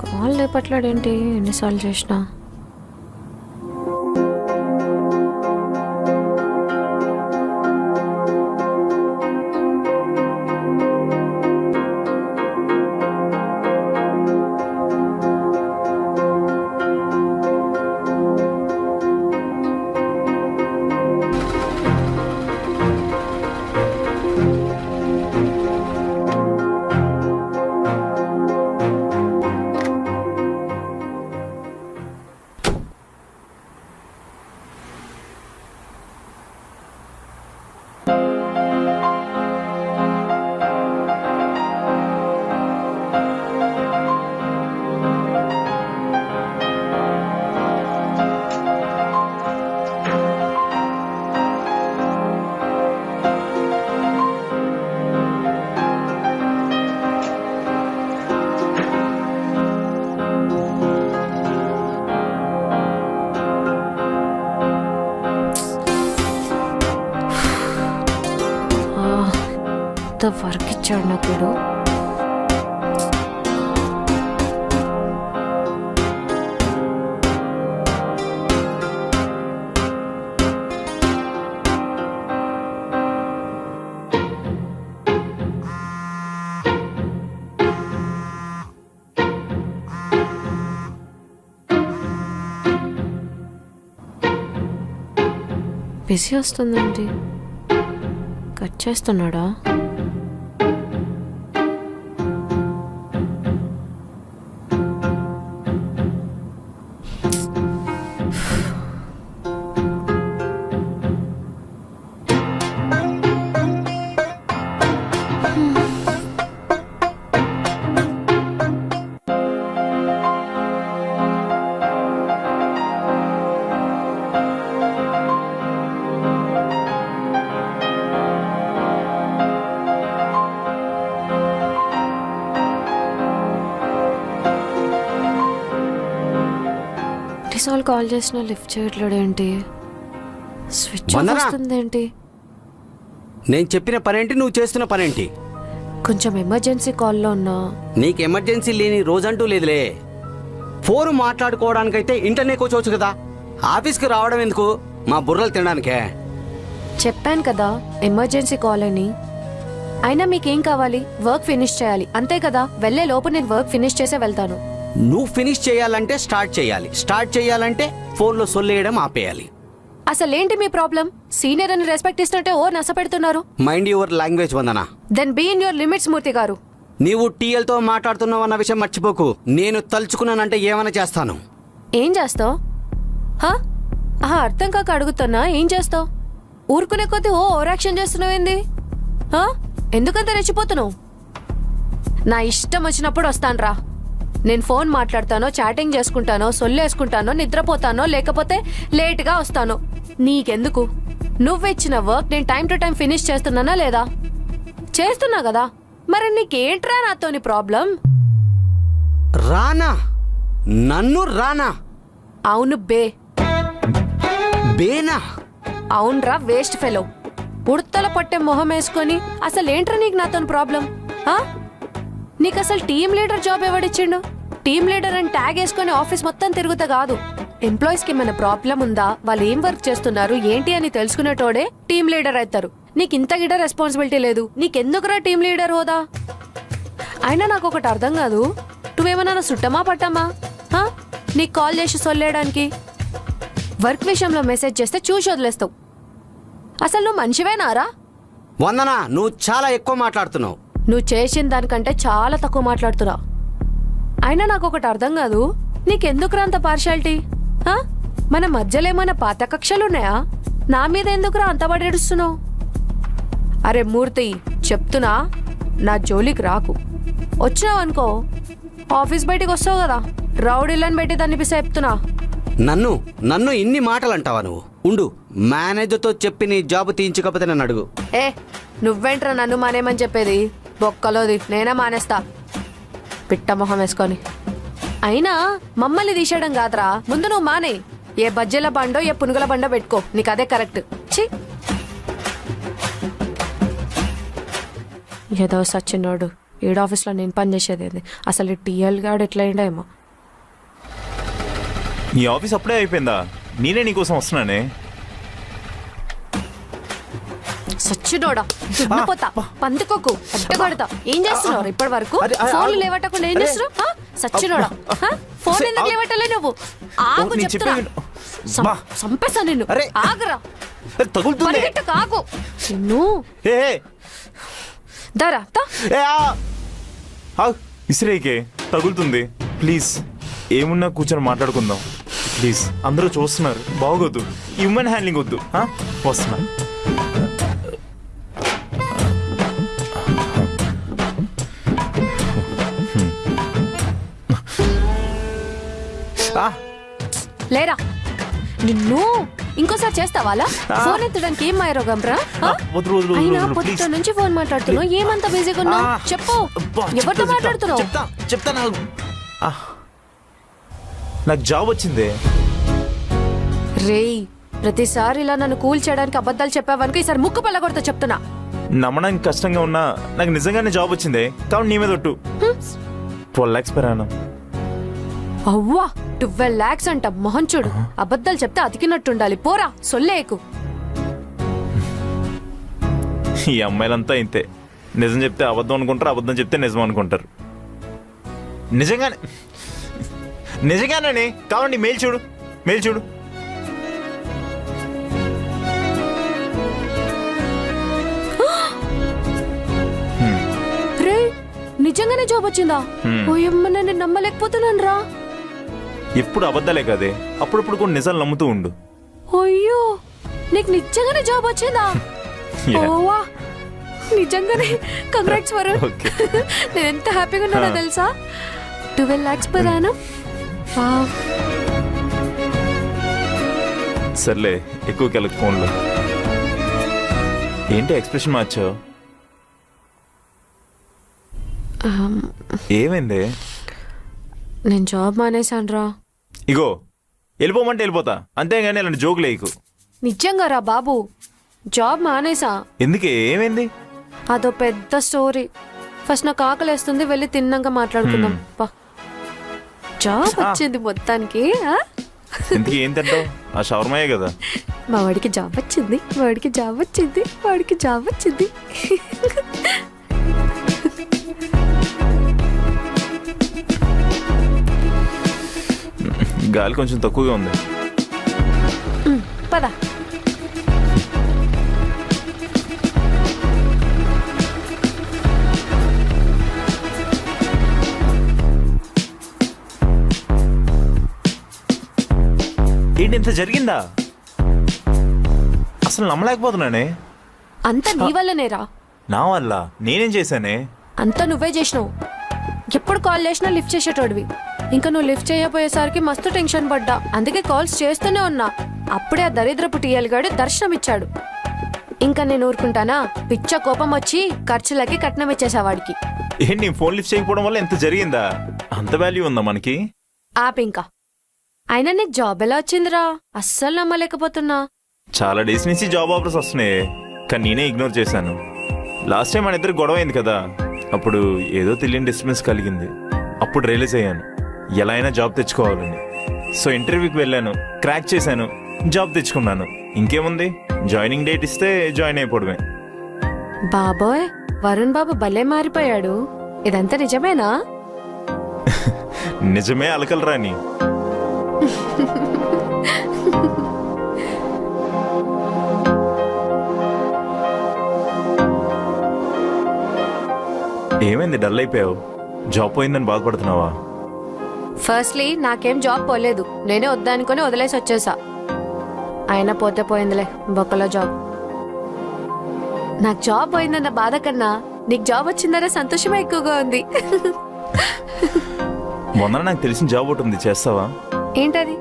కాల్ లేపట్లాడేంటి ఎన్నిసార్లు చేసినా? ఎంత వర్క్ ఇచ్చాడు నాకు వీడు. బిజీ వస్తుందండి. కట్ చేస్తున్నాడా? ఎన్నిసార్లు కాల్ చేసినా లిఫ్ట్ చేయట్లేడేంటి? స్విచ్ ఆఫ్ వందనా? వస్తుందేంటి? నేను చెప్పిన పనేంటి, నువ్వు చేస్తున్న పనేంటి? కొంచెం ఎమర్జెన్సీ కాల్లో ఉన్నా. నీకు ఎమర్జెన్సీ లేని రోజంటూ లేదులే. ఫోన్ మాట్లాడుకోవడానికైతే ఇంటర్నే కూర్చోవచ్చు కదా. ఆఫీస్కి రావడం ఎందుకు? మా బుర్రలు తినడానికే. చెప్పాను కదా ఎమర్జెన్సీ కాల్ అని. అయినా మీకేం కావాలి? వర్క్ ఫినిష్ చేయాలి అంతే కదా. వెళ్ళే లోపు నేను వర్క్ ఫినిష్ చేసే వెళ్తాను. నువ్వు ఫినిష్ చేయాలంటే స్టార్ట్ చేయాలి. స్టార్ట్ చేయాలంటే ఫోన్లో సొల్లేయడం ఆపేయాలి. అసలేంటి మీ ప్రాబ్లం? సీనియర్ అని రెస్పెక్ట్ ఇస్తుంటే ఓ నస పెడుతున్నారు. Mind your language Vandana. Then be in your limits Murthy garu. నీవు టీఎల్తో మాట్లాడుతున్నావు అన్న విషయం మర్చిపోకు. నేను తలుచుకున్నానంటే ఏమైనా చేస్తాను. ఏం చేస్తావు? అర్థం కాక అడుగుతున్నా. ఏం చేస్తావు? ఊరుకునే కొద్దీ ఓవరాక్షన్ చేస్తున్నావేంది? ఎందుకంత రెచ్చిపోతున్నావు? నా ఇష్టం వచ్చినప్పుడు వస్తాను రా. నేను ఫోన్ మాట్లాడతానో, చాటింగ్ చేసుకుంటానో, సొల్లేసుకుంటానో, నిద్రపోతానో, లేకపోతే లేట్గా వస్తాను. నీకెందుకు? నువ్విచ్చిన వర్క్ నేను టైం టు టైం ఫినిష్ చేస్తున్నానా లేదా? చేస్తున్నా కదా. మరి నీకేంట్రా నాతోని ప్రాబ్లం? రానా? నన్ను రానా? అవును బే. బేనా? అవునరా వేస్ట్ ఫెలో. ఉడతల పట్టే మొహం వేసుకొని అసలేంట్రా నీకు నాతోని ప్రాబ్లం? నీకు అసలు టీమ్ లీడర్ జాబ్ ఎవడిచ్చిండు? టీమ్ లీడర్ అని ట్యాగ్ వేసుకొని ఆఫీస్ మొత్తం తిరుగుతా కాదు. ఎంప్లాయీస్కి ఏమైనా ప్రాబ్లం ఉందా, వాళ్ళు ఏం వర్క్ చేస్తున్నారు ఏంటి అని తెలుసుకునేటోడే టీమ్ లీడర్ అవుతారు. నీకు ఇంత గిడ రెస్పాన్సిబిలిటీ లేదు. నీకెందుకురా టీమ్ లీడర్ హోదా? అయినా నాకు ఒకటి అర్థం కాదు. నువ్వేమన్నా సుట్టమా పట్టమా? నీకు కాల్ చేసి సొల్లేయడానికి? వర్క్ విషయంలో మెసేజ్ చేస్తే చూసి వదిలేస్తావు. అసలు నువ్వు మనిషివేనారా? వందనా, నువ్వు చాలా ఎక్కువ మాట్లాడుతున్నావు. నువ్వు చేసిన దానికంటే చాలా తక్కువ మాట్లాడుతున్నా. అయినా నాకు ఒకటి అర్థం కాదు. నీకెందుకురా అంత పార్షాలిటీ? మన మధ్యలో ఏమైనా పాత కక్షలున్నాయా? నా మీద ఎందుకురా అంత పడేడుస్తున్నావు? అరే మూర్తి, చెప్తున్నా నా జోలికి రాకు. వచ్చినావు అనుకో ఆఫీస్ బయటికి వస్తావు కదా, రౌడీలను పెట్టి దాన్ని చెప్తున్నా. నన్ను ఇన్ని మాటలు అంటావా నువ్వు? ఉండు, మేనేజర్తో చెప్పి నీ జాబ్ తీయించకపోతే నన్ను అడుగు. నువ్వేంట్రా నన్ను మానేమని చెప్పేది? బొక్కలోది నేనే మానేస్తా పిట్ట మొహం వేసుకొని. అయినా మమ్మల్ని తీసేయడం కాదురా, ముందు నువ్వు మానే. ఏ బజ్జీల బండో ఏ పునుగుల బండో పెట్టుకో, నీకు అదే కరెక్ట్. ఛీ, ఏదో సచ్చినోడు ఈడ ఆఫీస్లో నేను పని చేసేది. అసలు ఈ టీఎల్ గాడు ఎట్లా అయిండేమో. నీ ఆఫీస్ అప్పుడే అయిపోయిందా? నేనే నీకోసం వస్తున్నానే. సచ్చినోడా, దున్నపోతా, పందుకోకు, అడ్డగొడతా. ఏం చేస్తున్నావు ఇప్పటి వరకు? ఫోన్లు లేవట్టకుండా ఏం చేస్తున్నావు? సచ్చినోడా, ఫోన్ ఎందుకు లేవట్టలే నువ్వు? ఆగు చెప్తున్నా, చంపేసా నిన్ను. ఆగురా, పరిగెట్టకు, ఆగు నిన్ను. దారా ఇసిరేకే తగులుతుంది. ప్లీజ్ ఏమున్నా కూర్చొని మాట్లాడుకుందాం ప్లీజ్. అందరూ చూస్తున్నారు, బాగోద్దు. హ్యూమన్ హ్యాండ్లింగ్ వద్దు. వస్తున్నా. లేరా, నిన్ను ఇంకోసారి చేస్తావా? ఫోన్ ఎత్తడానికి ఏం మాయరోగం రా? అయినా పొద్దుట నుంచి ఫోన్ మాట్లాడుతున్నావు, ఏమంత బిజీగా ఉన్నావు? చెప్పు, ఎవరితో మాట్లాడుతున్నావు? చెప్తా. నాకు జాబ్ వచ్చింది. రేయ్, ప్రతిసారి ఇలా నన్ను కూల్ చేయడానికి అబద్ధాలు చెప్పావనుకో ఈసారి ముక్కు పళ్ళగొడతా చెప్తున్నా. నమ్మడానికి కష్టంగా ఉన్నా నాకు నిజంగానే జాబ్ వచ్చింది. కాబట్టి నీ మీద ఒట్టు. 12 lakhs per annum. అవ్వా, 12 lakhs అంట. మొహం చూడు, అబద్ధాలు చెప్తే అతికినట్టుండాలి. పోరా, సొల్లేకు. ఈ అమ్మాయిలంతా ఇంతే. నిజం చెప్తే అబద్ధం అనుకుంటారు, అబద్ధం చెప్తే నిజం అనుకుంటారు. నిజంగానే కావండి. మెయిల్ చూడు. రే, నిజంగానే జాబ్ వచ్చిందా? ఓయమ్మ, నేను నమ్మలేకపోతున్నాను రా. ఎప్పుడు అబద్ధాలే కదే, అప్పుడప్పుడు కొన్ని నిజాలు నమ్ముతూ ఉండు. అయ్యో, నీకు నిజంగానే జాబ్ వచ్చిందా? ఓవా, నిజంగానే కంగ్రాట్స్ వరుణ్. నేను ఎంత హ్యాపీగా ఉన్నానో తెలుసా? 12 lakhs per annum. సర్లే, ఎక్కువ కెళ్ళకు ఫోన్లో. ఏంటి ఎక్స్ప్రెషన్ మార్చావు? ఏమైంది? నేను జాబ్ మానేశాను రా. ఇగో, వెళ్ళిపోమంటే వెళ్ళిపోతా, అంతేగాని అలాంటి జోకులు వేయకు. నిజంగా రా బాబు, జాబ్ మానేసా. ఎందుకే, ఏమైంది? అదో పెద్ద స్టోరీ. ఫస్ట్ నాకు ఆకలేస్తుంది, వెళ్ళి తిన్నాక మాట్లాడుకుందాం. జాబ్ వచ్చింది మొత్తానికి. ఇంతకీ ఏం తింటావు? ఆ షవర్మాయే కదా. మా వాడికి జాబ్ వచ్చింది. గాలి కొంచెం తక్కువగా ఉంది. పద. ఏంటి, ఇంత జరిగిందా? అసలు నమ్మలేకపోతున్నానే. అంతా నీ వల్లనేరా. నా వల్ల? నేనేం చేశానే? అంతా నువ్వే చేసినావు. ఎప్పుడు కాల్ చేసినా లిఫ్ట్ చేసేటోడివి. ఇంకా నువ్వు లిఫ్ట్ చేయబోయేసరికి మస్తు టెన్షన్ పడ్డా. అందుకే కాల్స్ చేస్తూనే ఉన్నా. అప్పుడే ఆ దరిద్రపు టీఎల్ గాడు దర్శనం ఇచ్చాడు. ఇంకా నేను ఊరుకుంటానా? పిచ్చ కోపం వచ్చి ఖర్చులకి కట్నం ఇచ్చేసావాడికి. ఏంటి, నీ ఫోన్ లిఫ్ట్ చేయకపోవడం వల్ల ఎంత జరిగిందా? అంత వాల్యూ ఉందా మనకి? ఇంకా అయినా నీకు జాబ్ ఎలా వచ్చిందిరా? అస్సలు నమ్మలేకపోతున్నా. చాలా డేస్ నుంచి జాబ్ ఆఫర్స్ వస్తున్నాయి, కానీ నేనే ఇగ్నోర్ చేశాను. లాస్ట్ టైం మన ఇద్దరు గొడవ అయింది కదా, అప్పుడు ఏదో తెలియని డిస్టర్బెన్స్ కలిగింది. అప్పుడు రియలైజ్ అయ్యాను, ఎలా అయినా జాబ్ తెచ్చుకోవాలని. సో ఇంటర్వ్యూకి వెళ్ళాను, క్రాక్ చేశాను, జాబ్ తెచ్చుకున్నాను. ఇంకేముంది, జాయినింగ్ డేట్ ఇస్తే జాయిన్ అయిపోవడమే. బాబోయ్, వరుణ్ బాబు భలే మారిపోయాడు. ఇదంతా నిజమేనా? నిజమే, అలకలు రాని. ఏమైంది, డల్ అయిపోయావు? జాబ్ పోయిందని బాధపడుతున్నావా? ఫస్ట్లీ నాకేం జాబ్ పోలేదు. నేనే వద్దనుకొని వదిలేసి వచ్చేసా. అయినా పోతే పోయిందిలే, బొక్కలో జాబ్. నాకు జాబ్ పోయిందన్న బాధ కన్నా నీకు జాబ్ వచ్చిందనే సంతోషమే ఎక్కువగా ఉంది. మొన్న నాకు తెలిసిన జాబ్ ఒకటి ఉంది, చేస్తావా? ఏంటది?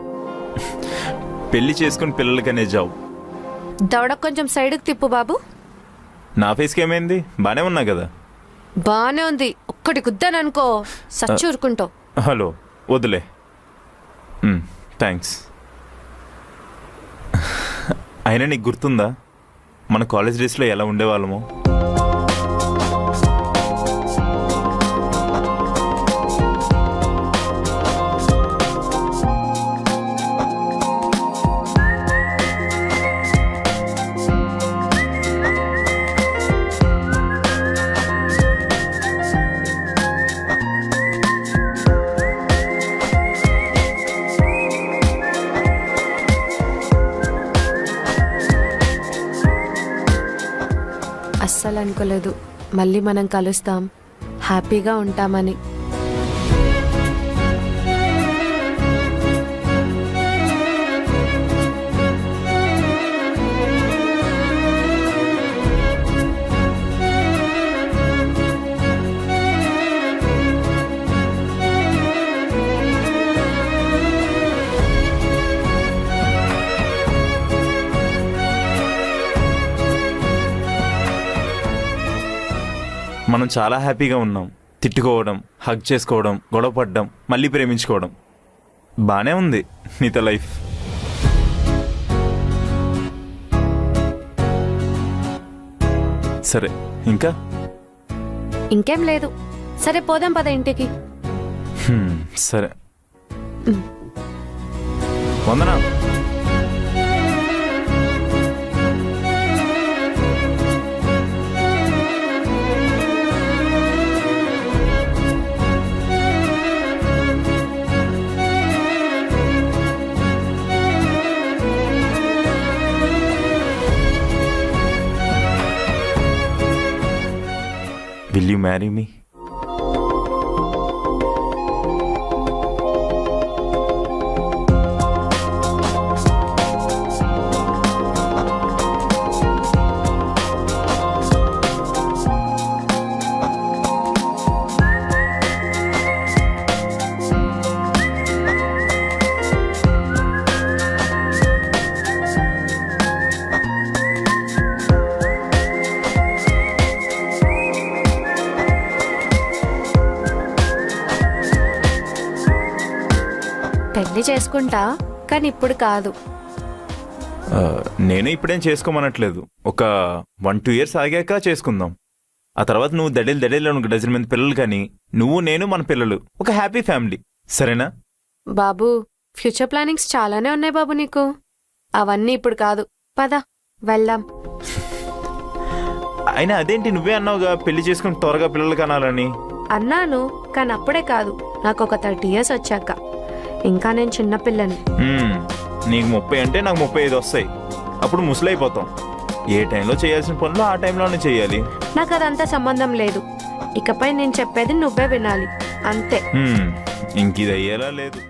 పెళ్లి చేసుకుని పిల్లలకనే జాబ్. దవడ కొంచెం సైడ్కి తిప్పు బాబు. నా ఫేస్కి ఏమైంది? బానే ఉన్నా కదా. బానే ఉంది, ఒక్కటి గుద్దాననుకో సచ్చి ఊరుకుంటావు. హలో, వదిలే. థ్యాంక్స్. అయినా నీకు గుర్తుందా మన కాలేజ్ డేస్లో ఎలా ఉండేవాళ్ళమో? అస్సలు అనుకోలేదు మళ్ళీ మనం కలుస్తాం, హ్యాపీగా ఉంటామని. మనం చాలా హ్యాపీగా ఉన్నాం. తిట్టుకోవడం, హగ్ చేసుకోవడం, గొడవ పడడం, మళ్ళీ ప్రేమించుకోవడం. బానే ఉంది నీతో లైఫ్. సరే ఇంకా ఇంకేం లేదు. సరే పోదాం పద ఇంటికి. సరే వందనా. Will you marry me? పెళ్లి చేసుకుంటా, కానీ ఇప్పుడు కాదు. నేను ఇప్పుడేం చేసుకోమనట్లేదు. ఒక 1-2 years ఆగాక చేసుకుందాం. ఆ తర్వాత నువ్వు దడేలు డజన్ మంది పిల్లలు, కానీ నువ్వు నేను మన పిల్లలు, ఒక హ్యాపీ ఫ్యామిలీ. సరేనా బాబు? ఫ్యూచర్ ప్లానింగ్స్ చాలానే ఉన్నాయి బాబు నీకు. అవన్నీ ఇప్పుడు కాదు, పద వెళ్దాం. అయినా అదేంటి, నువ్వే అన్నావుగా పెళ్లి చేసుకుని త్వరగా పిల్లలు కనాలని. అన్నాను, కానీ అప్పుడే కాదు, నాకు ఒక 30 years వచ్చాక. ఇంకా నేను చిన్నపిల్లని. నీకు 30 అంటే నాకు 35 వస్తాయి. అప్పుడు ముసలైపోతాం. ఏ టైంలో చేయాల్సిన పనులు ఆ టైంలోనే చేయాలి. నాకు అదంతా సంబంధం లేదు. ఇకపై నేను చెప్పేది నువ్వే వినాలి, అంతే. ఇంకిది అయ్యేలా లేదు.